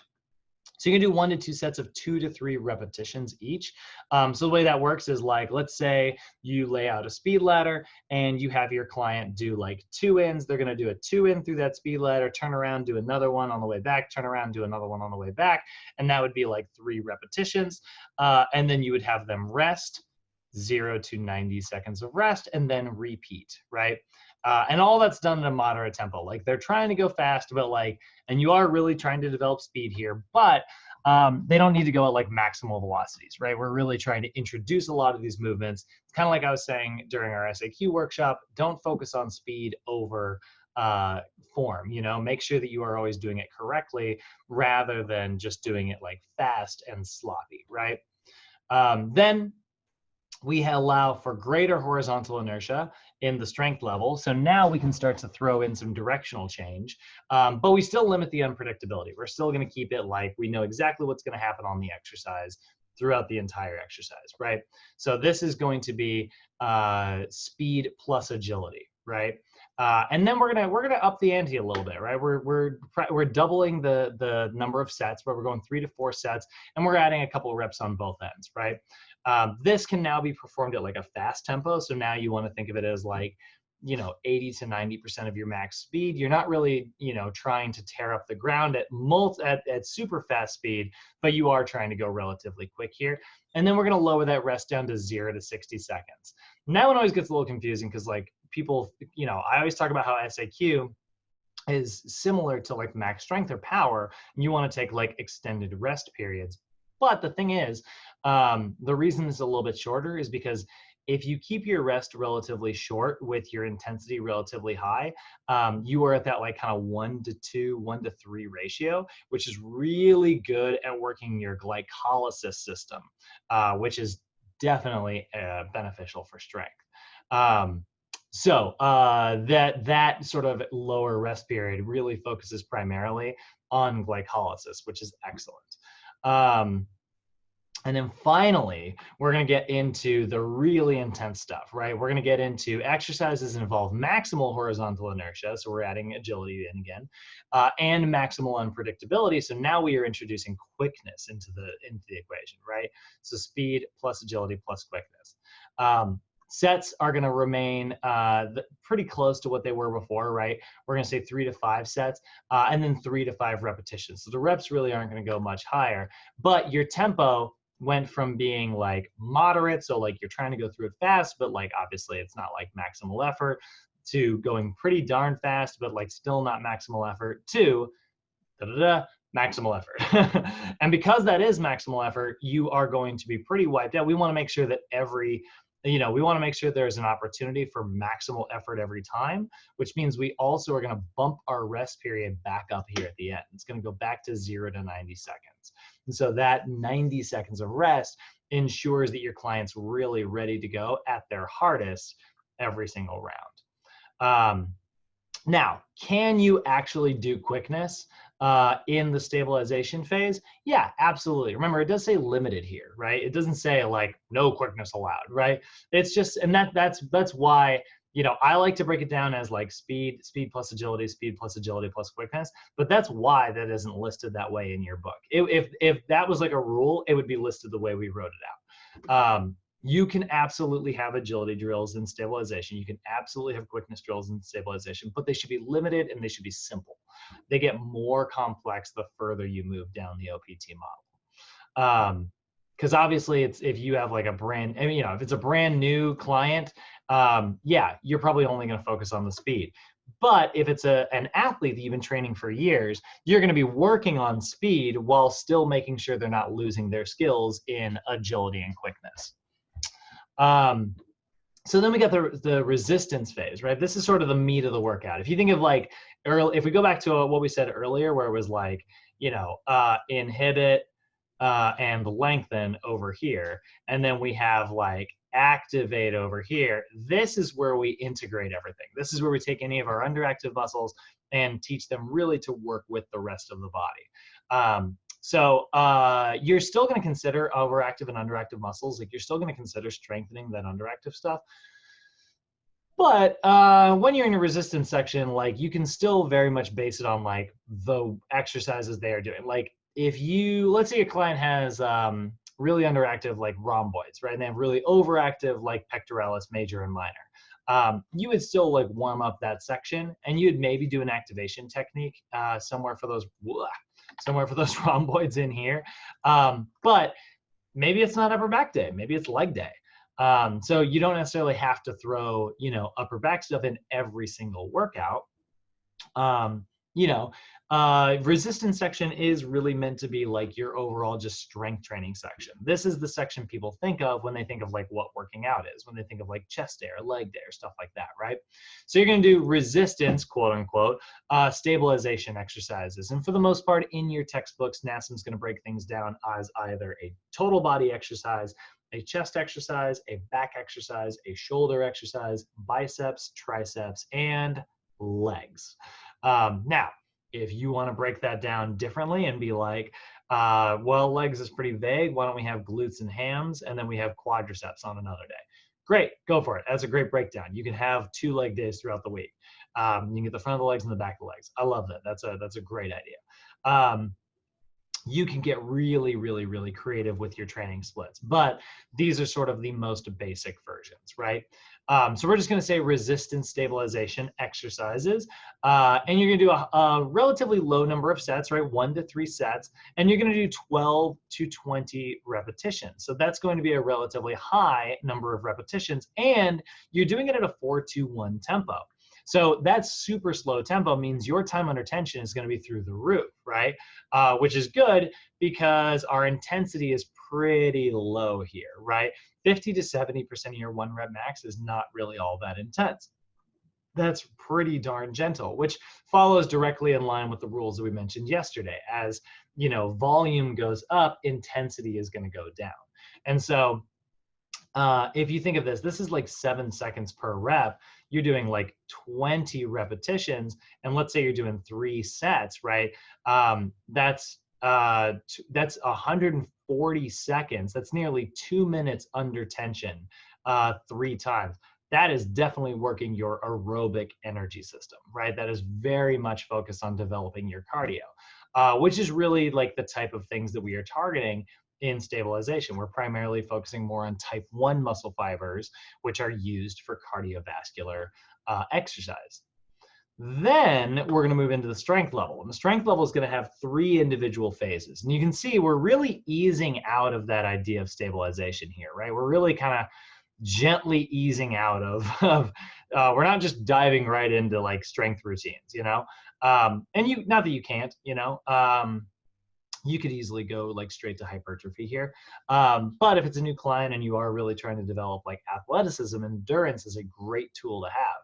So you can do 1 to 2 sets of 2 to 3 repetitions each. So the way that works is like, let's say you lay out a speed ladder and you have your client do like 2 ins. They're going to do a 2 in through that speed ladder, turn around, do another one on the way back, turn around, do another one on the way back. And that would be like 3 repetitions. And then you would have them rest, 0 to 90 seconds of rest, and then repeat, right? And all that's done at a moderate tempo. Like they're trying to go fast, but like, and you are really trying to develop speed here, but they don't need to go at like maximal velocities, right? We're really trying to introduce a lot of these movements. It's kind of like I was saying during our SAQ workshop, don't focus on speed over form, you know, make sure that you are always doing it correctly rather than just doing it like fast and sloppy, right? Then we allow for greater horizontal inertia in the strength level. So now we can start to throw in some directional change, but we still limit the unpredictability. We're still going to keep it like we know exactly what's going to happen on the exercise throughout the entire exercise, right? So this is going to be speed plus agility, right? And then we're gonna up the ante a little bit, right? We're doubling the number of sets, but we're going 3 to 4 sets, and we're adding a couple of reps on both ends, right? This can now be performed at like a fast tempo. So now you want to think of it as like, you know, 80 to 90% of your max speed. You're not really, you know, trying to tear up the ground at super fast speed, but you are trying to go relatively quick here. And then we're going to lower that rest down to 0 to 60 seconds. And that one always gets a little confusing because like people, you know, I always talk about how SAQ is similar to like max strength or power. And you want to take like extended rest periods. But the thing is, the reason it's a little bit shorter is because if you keep your rest relatively short with your intensity relatively high, you are at that like kind of 1 to 2, 1 to 3 ratio, which is really good at working your glycolysis system, which is definitely beneficial for strength. So that sort of lower rest period really focuses primarily on glycolysis, which is excellent. And then finally, we're going to get into the really intense stuff, right? We're going to get into exercises that involve maximal horizontal inertia. So we're adding agility in again, and maximal unpredictability. So now we are introducing quickness into the equation, right? So speed plus agility plus quickness. Sets are going to remain pretty close to what they were before, right? We're going to say 3 to 5 sets, and then 3 to 5 repetitions. So the reps really aren't going to go much higher, but your tempo went from being like moderate, so like you're trying to go through it fast, but like obviously it's not like maximal effort, to going pretty darn fast, but like still not maximal effort, to maximal effort. And because that is maximal effort, you are going to be pretty wiped out. We want to make sure that we want to make sure there's an opportunity for maximal effort every time, which means we also are going to bump our rest period back up here at the end. It's going to go back to 0 to 90 seconds. And so that 90 seconds of rest ensures that your client's really ready to go at their hardest every single round. Now, can you actually do quickness in the stabilization phase? Yeah, absolutely. Remember, it does say limited here, right? It doesn't say like no quickness allowed, right? It's just, and that's why, you know, I like to break it down as like speed plus agility plus quickness, but that's why that isn't listed that way in your book. If that was like a rule, it would be listed the way we wrote it out. You can absolutely have agility drills in stabilization. You can absolutely have quickness drills in stabilization, but they should be limited and they should be simple. They get more complex the further you move down the OPT model. Because obviously, if you have like if it's a brand new client, yeah, you're probably only going to focus on the speed. But if it's an athlete that you've been training for years, you're going to be working on speed while still making sure they're not losing their skills in agility and quickness. So then we got the resistance phase, right? This is sort of the meat of the workout. If you think of like if we go back to what we said earlier, where it was like, inhibit and lengthen over here, and then we have like activate over here. This is where we integrate everything. This is where we take any of our underactive muscles and teach them really to work with the rest of the body. So you're still going to consider overactive and underactive muscles. Like you're still going to consider strengthening that underactive stuff. But when you're in a resistance section, like you can still very much base it on like the exercises they are doing. Like if let's say your client has really underactive like rhomboids, right? And they have really overactive like pectoralis major and minor. You would still like warm up that section, and you'd maybe do an activation technique somewhere for those rhomboids in here. But maybe it's not upper back day, maybe it's leg day. So you don't necessarily have to throw, upper back stuff in every single workout. Resistance section is really meant to be like your overall just strength training section. This is the section people think of when they think of like what working out is, when they think of like chest day or leg day or stuff like that, right? So you're going to do resistance, quote unquote, stabilization exercises. And for the most part in your textbooks, NASM's going to break things down as either a total body exercise, a chest exercise, a back exercise, a shoulder exercise, biceps, triceps, and legs. Now, if you want to break that down differently and be like, well, legs is pretty vague, why don't we have glutes and hams, and then we have quadriceps on another day? Great, go for it. That's a great breakdown. You can have 2 leg days throughout the week. You can get the front of the legs and the back of the legs. I love that. That's a great idea. You can get really, really, really creative with your training splits, but these are sort of the most basic versions, right? So we're just going to say resistance stabilization exercises, and you're going to do a relatively low number of sets, right? 1 to 3 sets, and you're going to do 12 to 20 repetitions. So that's going to be a relatively high number of repetitions, and you're doing it at a 4-2-1 tempo. So that super slow tempo means your time under tension is going to be through the roof, right? Which is good because our intensity is pretty low here, right? 50 to 70% of your 1 rep max is not really all that intense. That's pretty darn gentle, which follows directly in line with the rules that we mentioned yesterday. As volume goes up, intensity is going to go down. And so if you think of this is like 7 seconds per rep. You're doing like 20 repetitions, and let's say you're doing 3 sets, right? That's 140 seconds. That's nearly 2 minutes under tension 3 times. That is definitely working your aerobic energy system, right? That is very much focused on developing your cardio, which is really like the type of things that we are targeting in stabilization. We're primarily focusing more on type 1 muscle fibers, which are used for cardiovascular exercise. Then we're going to move into the strength level. And the strength level is going to have 3 individual phases. And you can see we're really easing out of that idea of stabilization here, right? We're really kind of gently easing out of we're not just diving right into like strength routines, and not that you can't, you could easily go like straight to hypertrophy here. But if it's a new client and you are really trying to develop like athleticism, endurance is a great tool to have.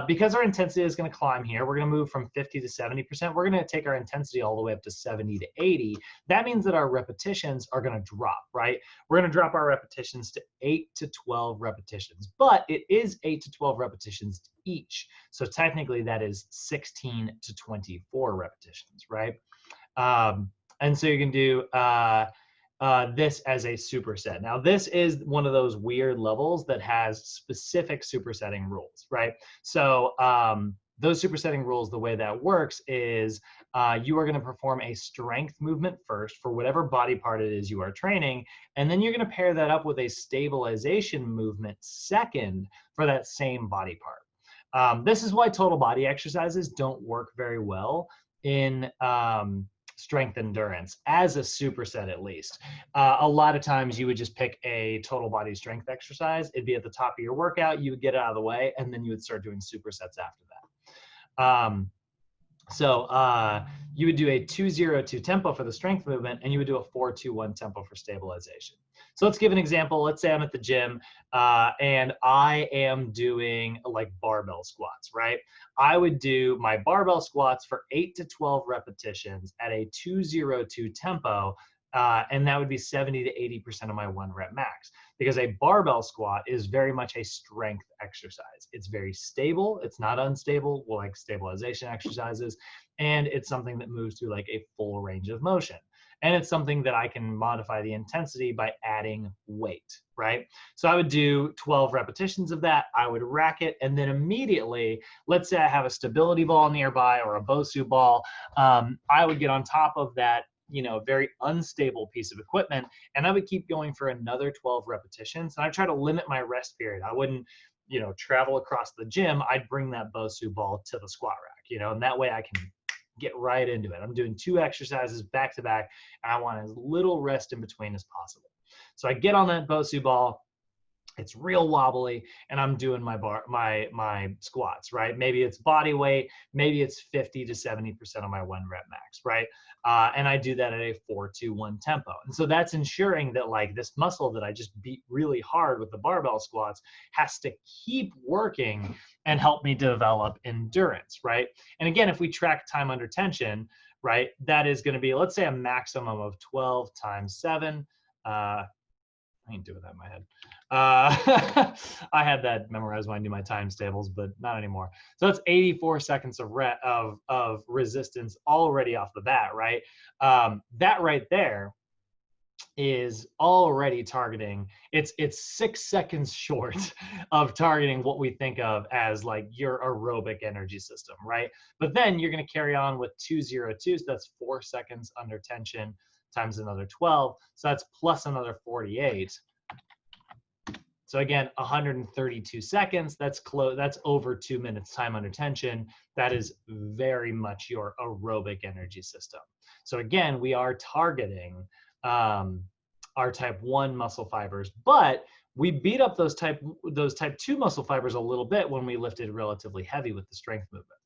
Because our intensity is going to climb here, we're going to move from 50 to 70%. We're going to take our intensity all the way up to 70 to 80. That means that our repetitions are going to drop, right? We're going to drop our repetitions to 8 to 12 repetitions, but it is 8 to 12 repetitions each. So technically that is 16 to 24 repetitions, right? And so you can do this as a superset. Now, this is one of those weird levels that has specific supersetting rules, right? So those supersetting rules, the way that works is you are going to perform a strength movement first for whatever body part it is you are training, and then you're going to pair that up with a stabilization movement second for that same body part. This is why total body exercises don't work very well in strength endurance as a superset, at least. A lot of times you would just pick a total body strength exercise. It'd be at the top of your workout. You would get it out of the way, and then you would start doing supersets after that. So you would do a 2-0-2 tempo for the strength movement, and you would do a 4-2-1 tempo for stabilization. So let's give an example. Let's say I'm at the gym and I am doing like barbell squats, right? I would do my barbell squats for 8 to 12 repetitions at a 202 tempo, and that would be 70 to 80% of my 1 rep max. Because a barbell squat is very much a strength exercise. It's very stable. It's not unstable, like stabilization exercises. And it's something that moves through like a full range of motion. And it's something that I can modify the intensity by adding weight, right? So I would do 12 repetitions of that. I would rack it. And then immediately, let's say I have a stability ball nearby or a BOSU ball. I would get on top of that, very unstable piece of equipment, and I would keep going for another 12 repetitions. And I try to limit my rest period. I wouldn't, travel across the gym. I'd bring that BOSU ball to the squat rack, and that way I can get right into it. I'm doing 2 exercises back to back, and I want as little rest in between as possible. So I get on that BOSU ball. It's real wobbly, and I'm doing my squats, right? Maybe it's body weight, maybe it's 50 to 70% of my 1 rep max, right? And I do that at a 4-2-1 tempo. And so that's ensuring that like this muscle that I just beat really hard with the barbell squats has to keep working and help me develop endurance, right? And again, if we track time under tension, right, that is going to be, let's say, a maximum of 12 times 7. I ain't doing that in my head. I had that memorized when I knew my times tables, but not anymore. So that's 84 seconds of resistance already off the bat, right? That right there is already targeting. It's 6 seconds short of targeting what we think of as like your aerobic energy system, right? But then you're going to carry on with 202, so that's 4 seconds under tension times another 12, so that's plus another 48. So again, 132 seconds, that's over 2 minutes time under tension. That is very much your aerobic energy system. So again, we are targeting our type 1 muscle fibers, but we beat up those type 2 muscle fibers a little bit when we lifted relatively heavy with the strength movement.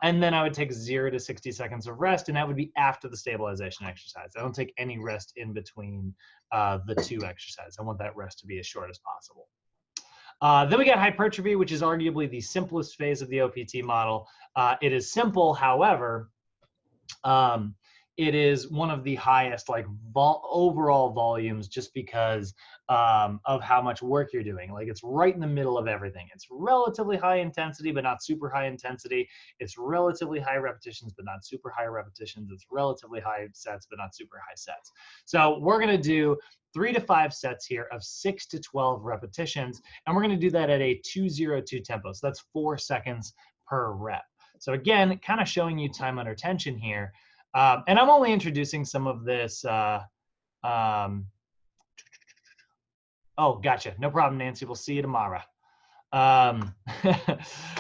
And then I would take 0 to 60 seconds of rest, and that would be after the stabilization exercise. I don't take any rest in between the 2 exercises. I want that rest to be as short as possible. Then we got hypertrophy, which is arguably the simplest phase of the OPT model. It is simple, however, it is one of the highest overall volumes just because of how much work you're doing. Like it's right in the middle of everything. It's relatively high intensity, but not super high intensity. It's relatively high repetitions, but not super high repetitions. It's relatively high sets, but not super high sets. So we're gonna do 3 to 5 sets here of 6 to 12 repetitions, and we're gonna do that at a 202 tempo. So that's 4 seconds per rep. So again, kind of showing you time under tension here. And I'm only introducing some of this. Oh, gotcha. No problem, Nancy. We'll see you tomorrow.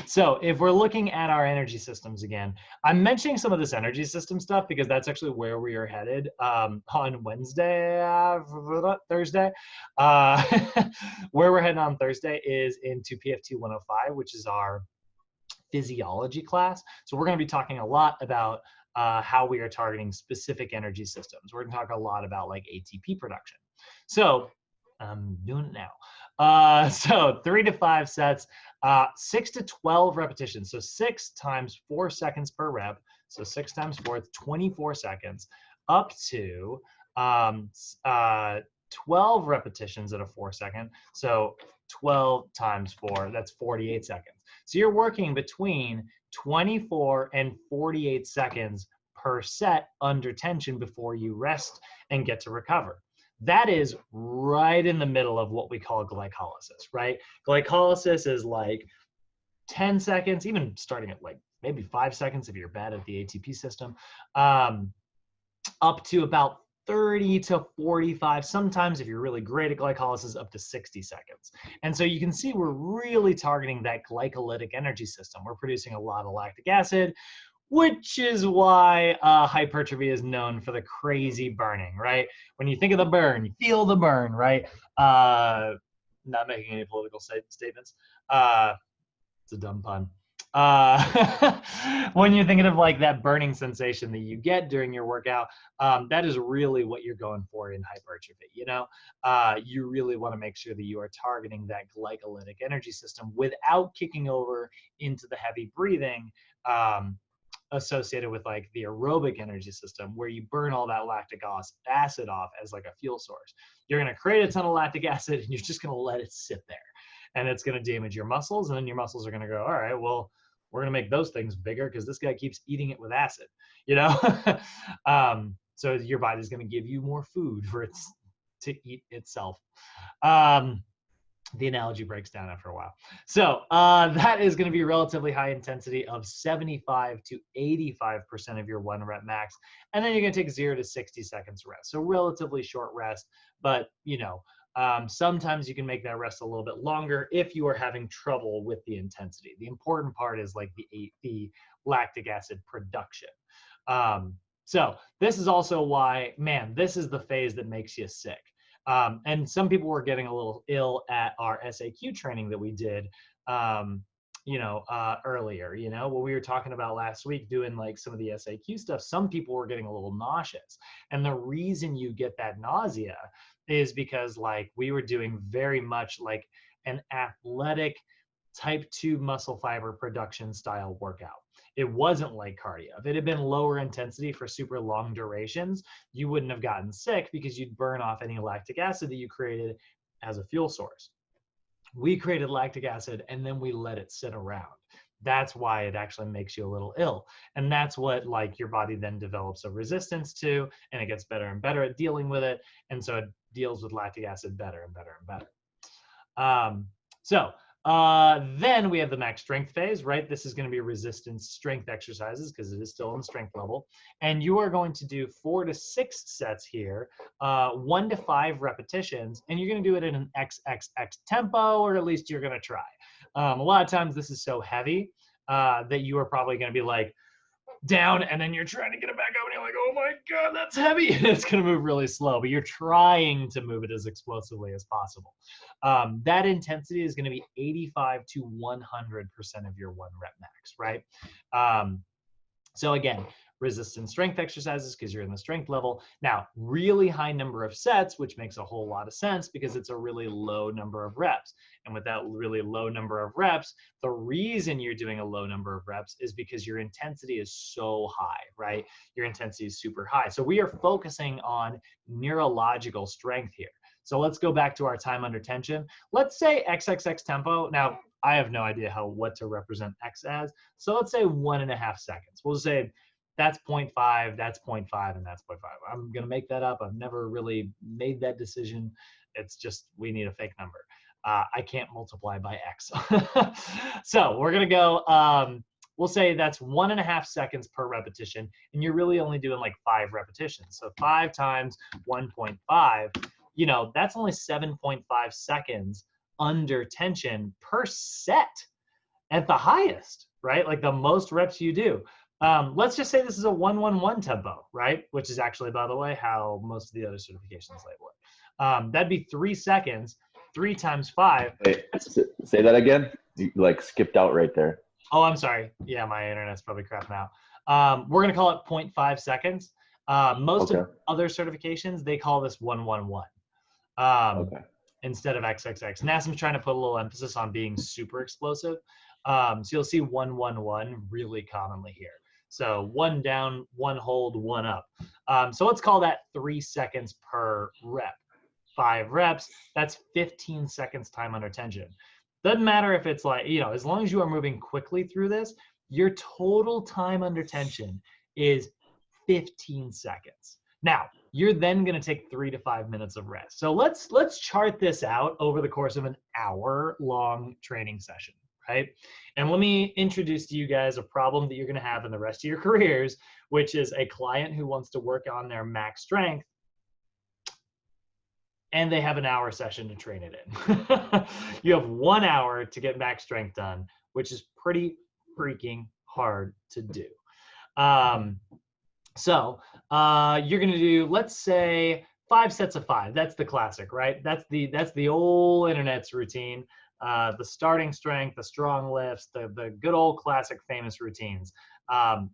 So if we're looking at our energy systems again, I'm mentioning some of this energy system stuff because that's actually where we are headed on Thursday. Where we're heading on Thursday is into PFT 105, which is our physiology class. So we're going to be talking a lot about how we are targeting specific energy systems. We're going to talk a lot about like ATP production. So I'm doing it now. So 3 to 5 sets, 6 to 12 repetitions. So 6 times 4 seconds per rep. So 6 times 4 is 24 seconds up to 12 repetitions at a 4 second. So 12 times 4, that's 48 seconds. So you're working between 24 and 48 seconds per set under tension before you rest and get to recover. That is right in the middle of what we call glycolysis, right? Glycolysis is like 10 seconds, even starting at like maybe 5 seconds if you're bad at the ATP system, up to about 30 to 45, sometimes if you're really great at glycolysis, up to 60 seconds. And so you can see we're really targeting that glycolytic energy system. We're producing a lot of lactic acid, which is why hypertrophy is known for the crazy burning, right? When you think of the burn, you feel the burn, right? Not making any political statements. It's a dumb pun. when you're thinking of like that burning sensation that you get during your workout, that is really what you're going for in hypertrophy. You know, you really want to make sure that you are targeting that glycolytic energy system without kicking over into the heavy breathing associated with like the aerobic energy system, where you burn all that lactic acid off as like a fuel source. You're going to create a ton of lactic acid and you're just going to let it sit there, and it's going to damage your muscles, and then your muscles are going to go, all right, well, we're going to make those things bigger because this guy keeps eating it with acid, you know. So your body's going to give you more food for it to eat itself. The analogy breaks down after a while. So that is going to be relatively high intensity of 75 to 85% of your 1 rep max. And then you're going to take 0 to 60 seconds rest. So relatively short rest, but you know, sometimes you can make that rest a little bit longer if you are having trouble with the intensity. The important part is like the lactic acid production. So this is also why, man, this is the phase that makes you sick. And some people were getting a little ill at our SAQ training that we did, earlier, you know, what we were talking about last week, doing like some of the SAQ stuff, some people were getting a little nauseous. And the reason you get that nausea is because like we were doing very much like an athletic type 2 muscle fiber production style workout. It wasn't like cardio. If it had been lower intensity for super long durations, you wouldn't have gotten sick because you'd burn off any lactic acid that you created as a fuel source. We created lactic acid and then we let it sit around. That's why it actually makes you a little ill. And that's what like your body then develops a resistance to, and it gets better and better at dealing with it. And so it deals with lactic acid better and better and better. Then we have the max strength phase, right? This is going to be resistance strength exercises because it is still on the strength level. And you are going to do 4 to 6 sets here, 1 to 5 repetitions, and you're going to do it in an XXX tempo, or at least you're going to try. A lot of times this is so heavy that you are probably going to be like down, and then you're trying to get it back up and you're like, oh my God, that's heavy. And it's going to move really slow, but you're trying to move it as explosively as possible. That intensity is going to be 85 to 100% of your 1 rep max, right? So again, resistance strength exercises because you're in the strength level. Now, really high number of sets, which makes a whole lot of sense because it's a really low number of reps. And with that really low number of reps, the reason you're doing a low number of reps is because your intensity is so high, right? Your intensity is super high. So we are focusing on neurological strength here. So let's go back to our time under tension. Let's say XXX tempo. Now, I have no idea what to represent X as. So let's say 1.5 seconds. We'll say that's 0.5, that's 0.5, and that's 0.5. I'm going to make that up. I've never really made that decision. It's just we need a fake number. I can't multiply by X. So we're going to go, we'll say that's 1.5 seconds per repetition, and you're really only doing like 5 repetitions. So 5 times 1.5, you know, that's only 7.5 seconds under tension per set at the highest, right? Like the most reps you do. Let's just say this is a 1-1-1 tempo, right? Which is actually, by the way, how most of the other certifications label it. That'd be 3 seconds, 3 times 5. Wait, say that again. You like skipped out right there. Oh, I'm sorry. Yeah, my internet's probably crapping out. We're gonna call it 0.5 seconds. Most of other certifications, they call this 1-1-1 instead of XXX. NASM's trying to put a little emphasis on being super explosive. So you'll see 1-1-1 really commonly here. So 1 down, 1 hold, 1 up. So let's call that 3 seconds per rep. 5 reps, that's 15 seconds time under tension. Doesn't matter if it's like, you know, as long as you are moving quickly through this, your total time under tension is 15 seconds. Now, you're then going to take 3 to 5 minutes of rest. So let's chart this out over the course of an hour-long training session, right? And let me introduce to you guys a problem that you're going to have in the rest of your careers, which is a client who wants to work on their max strength, and they have an hour session to train it in. You have 1 hour to get max strength done, which is pretty freaking hard to do. So you're going to do, let's say, 5 sets of 5. That's the classic, right? That's the old internet's routine. the starting strength, the strong lifts, the good old classic famous routines.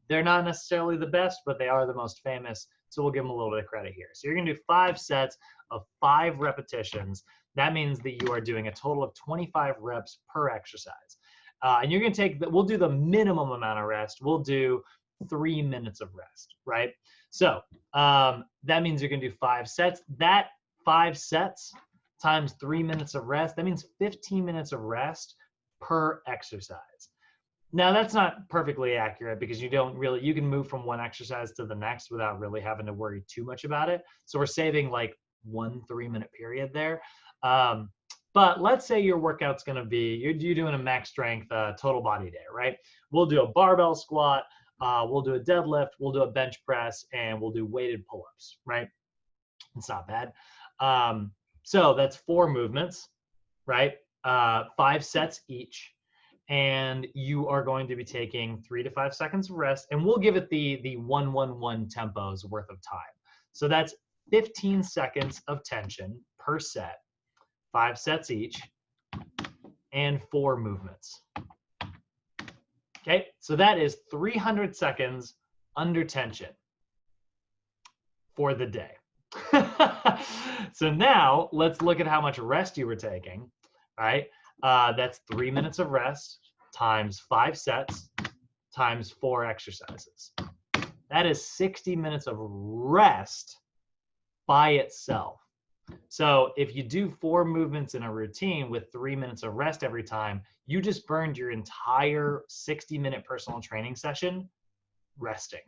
They're not necessarily the best, but they are the most famous. So we'll give them a little bit of credit here. So you're gonna do 5 sets of 5 repetitions. That means that you are doing a total of 25 reps per exercise. And you're gonna take, we'll do the minimum amount of rest. We'll do 3 minutes of rest, right? So that means you're gonna do 5 sets. That 5 sets times 3 minutes of rest, that means 15 minutes of rest per exercise. Now that's not perfectly accurate because you can move from one exercise to the next without really having to worry too much about it. So we're saving like 1 3-minute period there. But let's say your workout's gonna be, you're doing a max strength total body day, right? We'll do a barbell squat, we'll do a deadlift, we'll do a bench press, and we'll do weighted pull-ups, right? It's not bad. So that's 4 movements, right? 5 sets each. And you are going to be taking 3 to 5 seconds of rest, and we'll give it the 1-1-1 tempos worth of time. So that's 15 seconds of tension per set, 5 sets each, and 4 movements. Okay, so that is 300 seconds under tension for the day. So now let's look at how much rest you were taking, right? That's 3 minutes of rest times 5 sets times 4 exercises. That is 60 minutes of rest by itself. So if you do 4 movements in a routine with 3 minutes of rest every time, you just burned your entire 60-minute personal training session resting.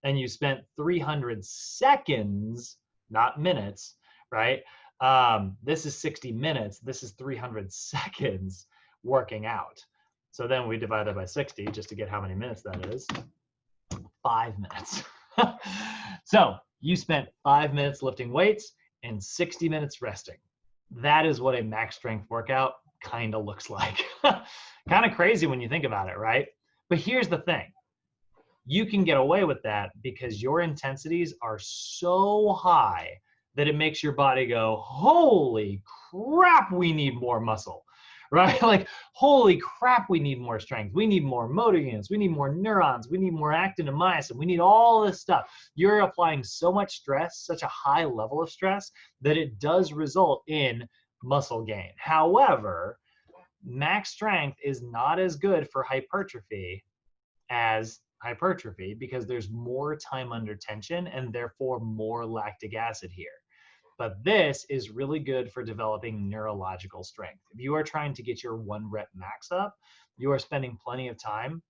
And you spent 300 seconds, not minutes, right? This is 60 minutes. This is 300 seconds working out. So then we divide that by 60 just to get how many minutes that is. 5 minutes. So you spent 5 minutes lifting weights and 60 minutes resting. That is what a max strength workout kind of looks like. Kind of crazy when you think about it, right? But here's the thing. You can get away with that because your intensities are so high that it makes your body go, holy crap, we need more muscle, right? Like, holy crap, we need more strength. We need more motor units. We need more neurons. We need more actin and myosin. We need all this stuff. You're applying so much stress, such a high level of stress, that it does result in muscle gain. However, max strength is not as good for hypertrophy as hypertrophy because there's more time under tension and therefore more lactic acid here. But this is really good for developing neurological strength. If you are trying to get your 1 rep max up, you are spending plenty of time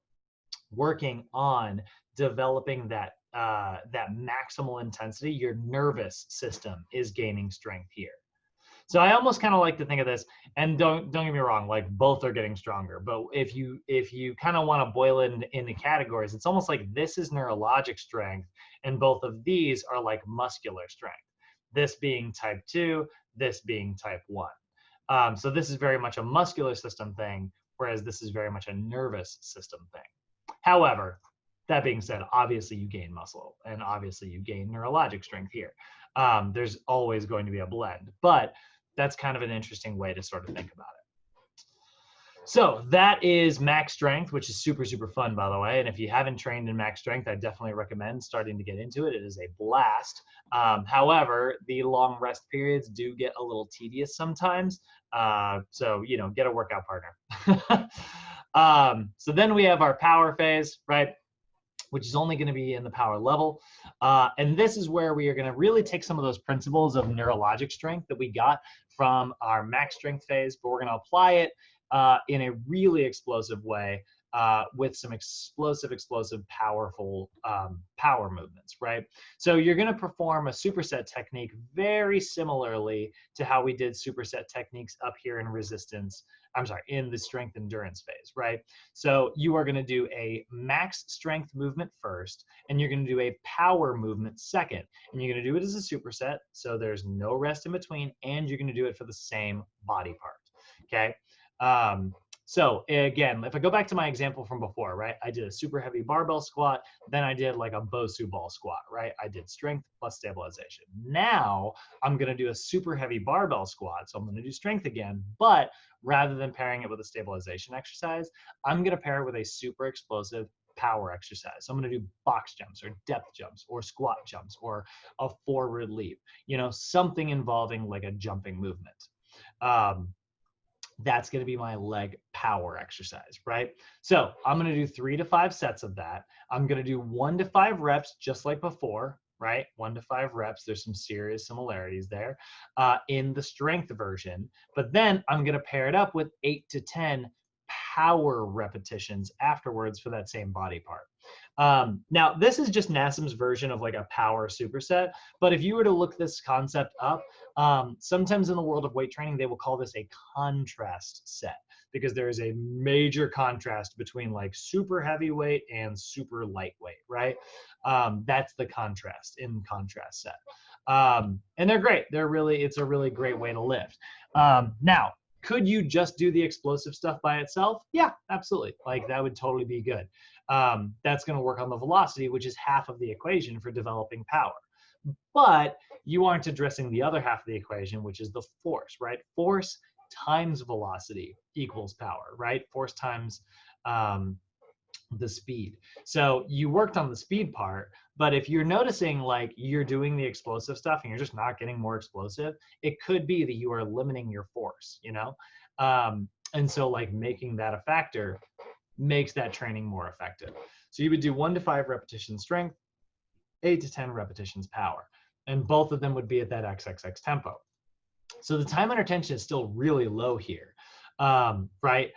working on developing that maximal intensity. Your nervous system is gaining strength here. So I almost kind of like to think of this, and don't get me wrong, like both are getting stronger. But if you kind of want to boil it into categories, it's almost like this is neurologic strength, and both of these are like muscular strength. This being type 2, this being type 1. So this is very much a muscular system thing, whereas this is very much a nervous system thing. However, that being said, obviously you gain muscle, and obviously you gain neurologic strength here. There's always going to be a blend, but that's kind of an interesting way to sort of think about it. So that is max strength, which is super, super fun, by the way. And if you haven't trained in max strength, I definitely recommend starting to get into it. It is a blast. However, the long rest periods do get a little tedious sometimes. So, get a workout partner. So then we have our power phase, right? Which is only going to be in the power level. And this is where we are going to really take some of those principles of neurologic strength that we got from our max strength phase, but we're going to apply it in a really explosive way with some explosive, powerful power movements, right? So you're going to perform a superset technique very similarly to how we did superset techniques up here in in the strength endurance phase, right? So you are going to do a max strength movement first, and you're going to do a power movement second. And you're going to do it as a superset, so there's no rest in between, and you're going to do it for the same body part, okay? So again, if I go back to my example from before, right? I did a super heavy barbell squat, then I did like a Bosu ball squat, right? I did strength plus stabilization. Now I'm gonna do a super heavy barbell squat. So I'm gonna do strength again, but rather than pairing it with a stabilization exercise, I'm gonna pair it with a super explosive power exercise. So I'm gonna do box jumps or depth jumps or squat jumps or a forward leap, you know, something involving like a jumping movement. That's going to be my leg power exercise, right? So I'm going to do 3 to 5 sets of that. I'm going to do 1 to 5 reps, just like before, right? 1 to 5 reps. There's some serious similarities there in the strength version. But then I'm going to pair it up with 8 to 10 power repetitions afterwards for that same body part. Now, this is just NASM's version of like a power superset. But if you were to look this concept up, sometimes in the world of weight training, they will call this a contrast set because there is a major contrast between like super heavyweight and super lightweight, right? That's the contrast in contrast set. And they're great. It's a really great way to lift. Now, could you just do the explosive stuff by itself? Yeah, absolutely. Like that would totally be good. That's going to work on the velocity, which is half of the equation for developing power. But you aren't addressing the other half of the equation, which is the force, right? Force times velocity equals power, right? Force times the speed. So you worked on the speed part, but if you're noticing like you're doing the explosive stuff and you're just not getting more explosive, it could be that you are limiting your force, you know? And so like making that a factor makes that training more effective. So you would do 1 to 5 repetitions strength, 8 to 10 repetitions power, and both of them would be at that XXX tempo. So the time under tension is still really low here, right?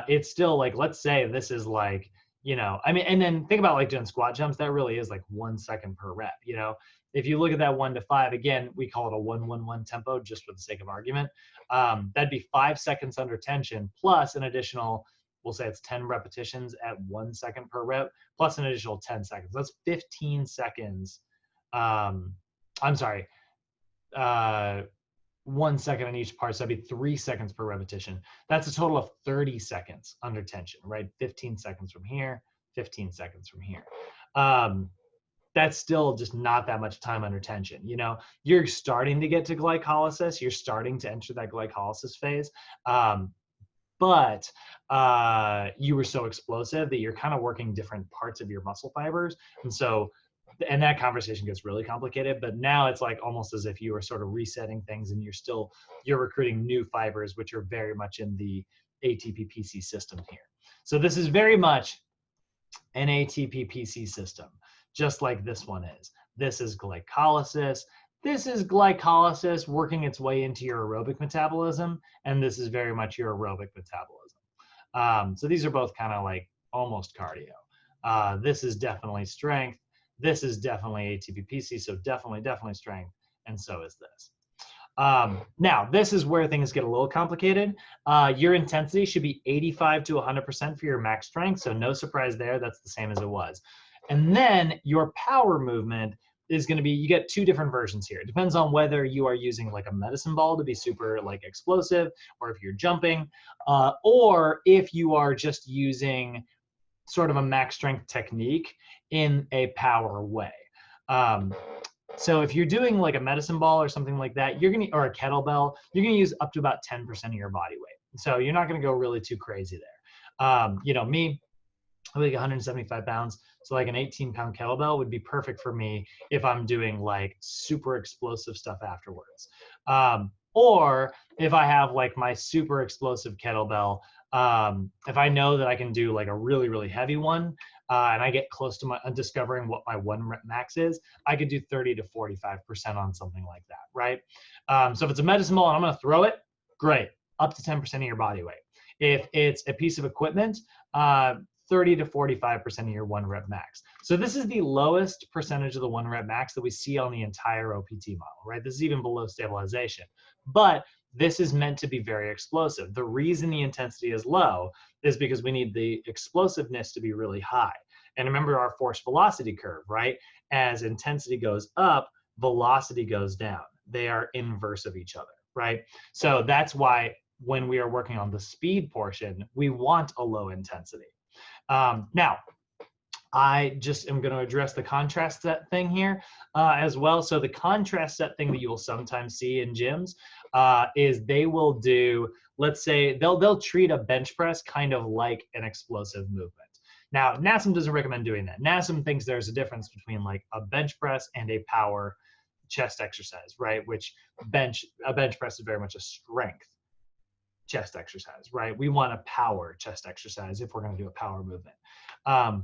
It's still like, let's say this is like, you know, I mean, and then think about like doing squat jumps, that really is like 1 second per rep, you know? If you look at that 1 to 5, again, we call it a 1-1-1 tempo just for the sake of argument. That'd be 5 seconds under tension plus an additional, we'll say it's 10 repetitions at 1 second per rep, plus an additional 10 seconds. That's 15 seconds. I'm sorry, 1 second on each part, so that'd be 3 seconds per repetition. That's a total of 30 seconds under tension, right? 15 seconds from here, 15 seconds from here. That's still just not that much time under tension. You know, you're starting to get to glycolysis. You're starting to enter that glycolysis phase. But you were so explosive that you're kind of working different parts of your muscle fibers. And so, and that conversation gets really complicated, but now it's like almost as if you were sort of resetting things and you're recruiting new fibers, which are very much in the ATP-PC system here. So this is very much an ATP-PC system, just like this one is. This is glycolysis. This is glycolysis working its way into your aerobic metabolism, and this is very much your aerobic metabolism. So these are both kind of like almost cardio. This is definitely strength. This is definitely ATP-PC, so definitely strength, and so is this. Now, this is where things get a little complicated. Your intensity should be 85 to 100% for your max strength, so no surprise there, that's the same as it was. And then your power movement is going to be, you get 2 different versions here. It depends on whether you are using like a medicine ball to be super like explosive, or if you're jumping, or if you are just using sort of a max strength technique in a power way. So if you're doing like a medicine ball or something like that, or a kettlebell, you're gonna use up to about 10% of your body weight. So you're not gonna go really too crazy there. You know, me, I'm like 175 pounds. So like an 18-pound kettlebell would be perfect for me if I'm doing like super explosive stuff afterwards. Or if I have like my super explosive kettlebell, if I know that I can do like a really heavy one, and I get close to discovering what my 1 rep max is, I could do 30 to 45% on something like that, right? So if it's a medicine ball and I'm gonna throw it, great, up to 10% of your body weight. If it's a piece of equipment, 30 to 45% of your 1 rep max. So this is the lowest percentage of the 1 rep max that we see on the entire OPT model, right? This is even below stabilization. But this is meant to be very explosive. The reason the intensity is low is because we need the explosiveness to be really high. And remember our force velocity curve, right? As intensity goes up, velocity goes down. They are inverse of each other, right? So that's why when we are working on the speed portion, we want a low intensity. Now, I just am going to address the contrast set thing here as well. So the contrast set thing that you will sometimes see in gyms is they will do, let's say, they'll treat a bench press kind of like an explosive movement. Now, NASM doesn't recommend doing that. NASM thinks there's a difference between like a bench press and a power chest exercise, right? Which a bench press is very much a strength chest exercise, right? We want a power chest exercise if we're going to do a power movement.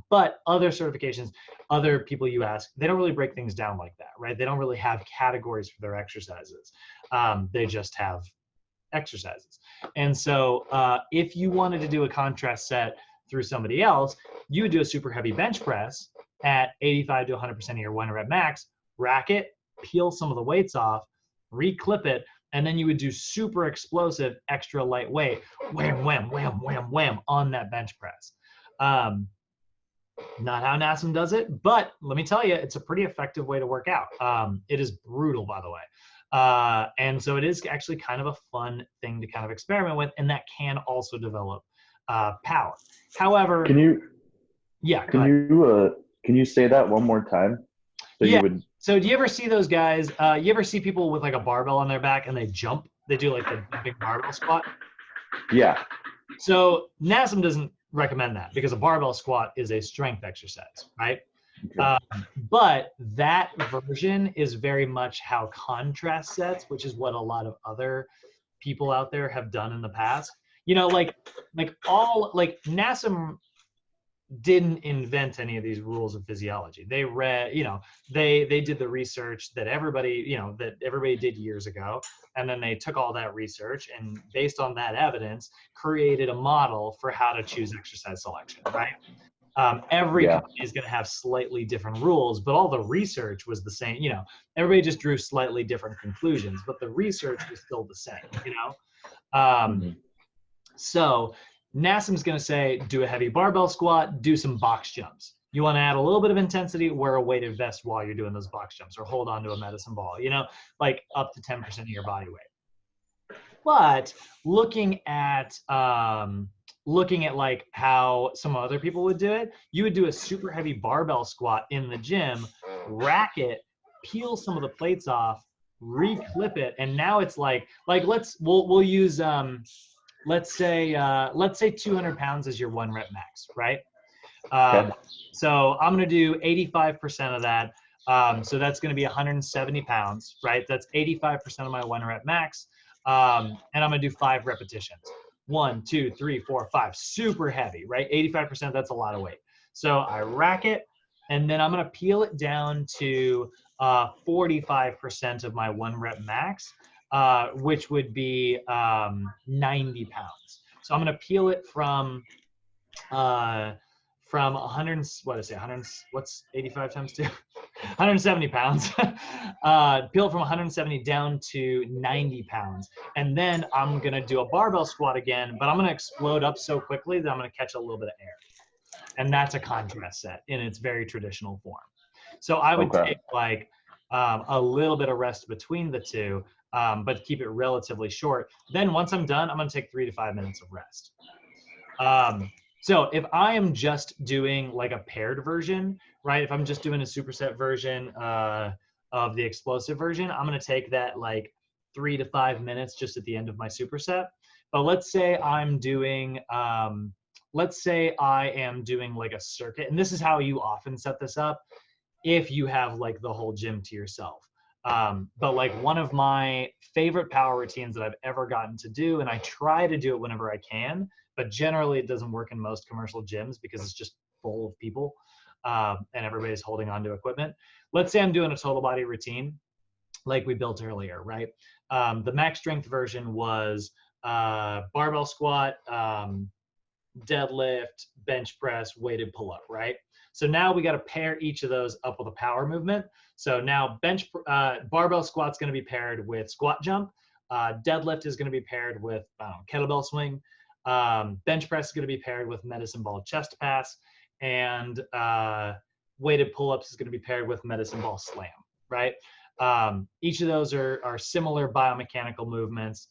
But other certifications, other people you ask, they don't really break things down like that, right? They don't really have categories for their exercises. They just have exercises. And so if you wanted to do a contrast set through somebody else, you would do a super heavy bench press at 85 to 100% of your 1 rep max, rack it, peel some of the weights off, reclip it, and then you would do super explosive, extra lightweight, wham, wham, wham, wham, wham on that bench press. Not how NASM does it, but let me tell you, it's a pretty effective way to work out. It is brutal, by the way. And so it is actually kind of a fun thing to kind of experiment with, and that can also develop power. However, Can you say that one more time? So yeah. you would. So do you ever see those guys? You ever see people with like a barbell on their back and they jump? They do like the big barbell squat. Yeah. So NASM doesn't recommend that because a barbell squat is a strength exercise, right? Okay. But that version is very much how contrast sets, which is what a lot of other people out there have done in the past. You know, like NASM didn't invent any of these rules of physiology. They read, you know, they did the research that everybody did years ago, and then they took all that research and based on that evidence created a model for how to choose exercise selection, right? Every company is going to have slightly different rules, but all the research was the same. You know, everybody just drew slightly different conclusions, but the research was still the same, you know? So NASM is going to say, do a heavy barbell squat, do some box jumps. You want to add a little bit of intensity, wear a weighted vest while you're doing those box jumps, or hold on to a medicine ball, you know, like up to 10% of your body weight. But looking at like how some other people would do it, you would do a super heavy barbell squat in the gym, rack it, peel some of the plates off, reclip it, and now it's like we'll use let's say 200 pounds is your 1 rep max, right? So I'm going to do 85% of that. So that's going to be 170 pounds, right? That's 85% of my 1 rep max. And I'm going to do 5 repetitions. 1, 2, 3, 4, 5, super heavy, right? 85%, that's a lot of weight. So I rack it, and then I'm going to peel it down to 45% of my 1 rep max, which would be 90 pounds. So I'm going to peel it from 100, what's 85 times 2? 170 pounds. Peel it from 170 down to 90 pounds. And then I'm going to do a barbell squat again, but I'm going to explode up so quickly that I'm going to catch a little bit of air. And that's a contrast set in its very traditional form. So I would take like a little bit of rest between the two, but keep it relatively short. Then once I'm done, I'm going to take 3 to 5 minutes of rest. So if I am just doing like a paired version, right? If I'm just doing a superset version of the explosive version, I'm going to take that like 3 to 5 minutes just at the end of my superset. But let's say I'm doing, let's say I am doing like a circuit, and this is how you often set this up if you have like the whole gym to yourself. But like one of my favorite power routines that I've ever gotten to do, and I try to do it whenever I can, but generally it doesn't work in most commercial gyms because it's just full of people and everybody's holding on to equipment. Let's say I'm doing a total body routine like we built earlier, right? The max strength version was barbell squat, deadlift, bench press, weighted pull-up, right? So now we got to pair each of those up with a power movement. So now barbell squat's going to be paired with squat jump. Deadlift is going to be paired with kettlebell swing. Bench press is going to be paired with medicine ball chest pass. And weighted pull-ups is going to be paired with medicine ball slam, right? Each of those are similar biomechanical movements.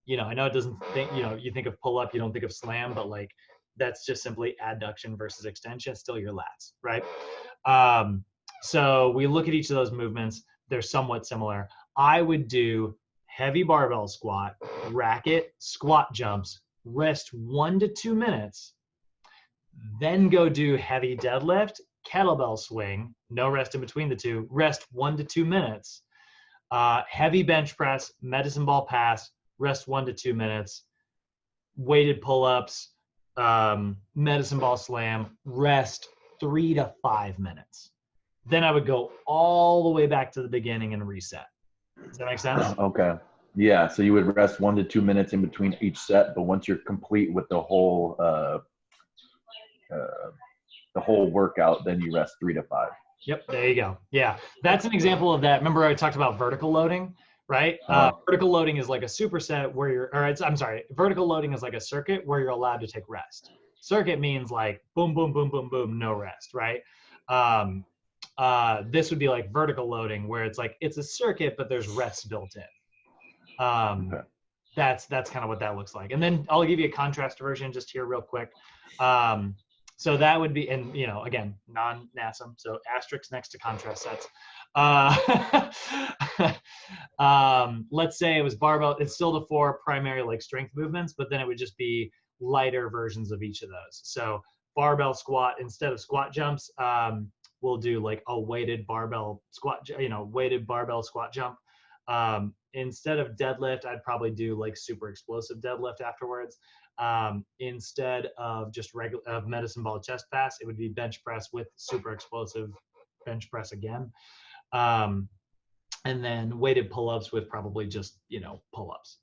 I know it doesn't think, you think of pull up, you don't think of slam, but like that's just simply adduction versus extension, still your lats, right? So we look at each of those movements, they're somewhat similar. I would do heavy barbell squat, racket, squat jumps, rest 1 to 2 minutes, then go do heavy deadlift, kettlebell swing, no rest in between the two, rest 1 to 2 minutes, heavy bench press, medicine ball pass, rest 1 to 2 minutes, weighted pull-ups, medicine ball slam, rest 3 to 5 minutes. Then I would go all the way back to the beginning and reset. Does that make sense? Okay. Yeah. So you would rest 1 to 2 minutes in between each set, but once you're complete with the whole workout, then you rest 3 to 5. Yep. There you go. Yeah. That's an example of that. Remember I talked about vertical loading, right? Vertical loading is like a superset where vertical loading is like a circuit where you're allowed to take rest. Circuit means like boom, boom, boom, boom, boom, no rest, right? This would be like vertical loading where it's like, it's a circuit, but there's rest built in. Okay. That's kind of what that looks like. And then I'll give you a contrast version just here real quick. So that would be, and again, non-NASM, so asterisk next to contrast sets. Let's say it was barbell, it's still the 4 primary like strength movements, but then it would just be lighter versions of each of those. So barbell squat, instead of squat jumps, we'll do like a weighted barbell squat, weighted barbell squat jump. Instead of deadlift, I'd probably do like super explosive deadlift afterwards. Instead of just regular medicine ball chest pass, it would be bench press with super explosive bench press again. And then weighted pull-ups with probably just, pull-ups.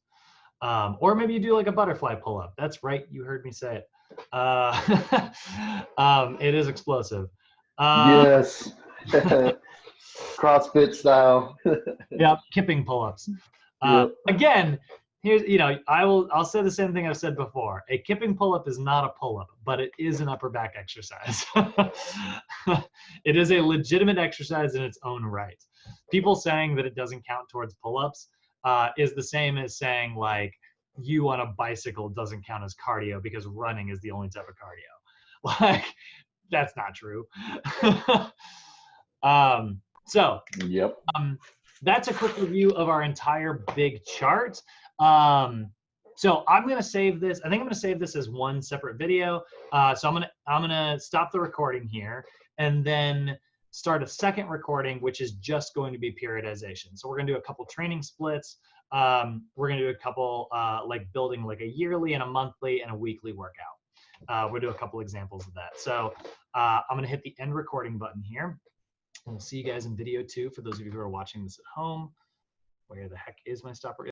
Or maybe you do like a butterfly pull-up. That's right. You heard me say it. It is explosive. Yes. CrossFit style. Yeah, kipping pull-ups. Yep. Again, here's, I'll say the same thing I've said before. A kipping pull-up is not a pull-up, but it is an upper back exercise. It is a legitimate exercise in its own right. People saying that it doesn't count towards pull-ups is the same as saying like you on a bicycle doesn't count as cardio because running is the only type of cardio. Like, that's not true. So Yep. that's a quick review of our entire big chart. So I'm going to save this. I think I'm going to save this as one separate video. So I'm going to stop the recording here and then start a second recording, which is just going to be periodization. So we're going to do a couple training splits. We're going to do a couple like building like a yearly and a monthly and a weekly workout. We'll do a couple examples of that. So I'm going to hit the end recording button here. And we'll see you guys in video 2 for those of you who are watching this at home. Where the heck is my stopper?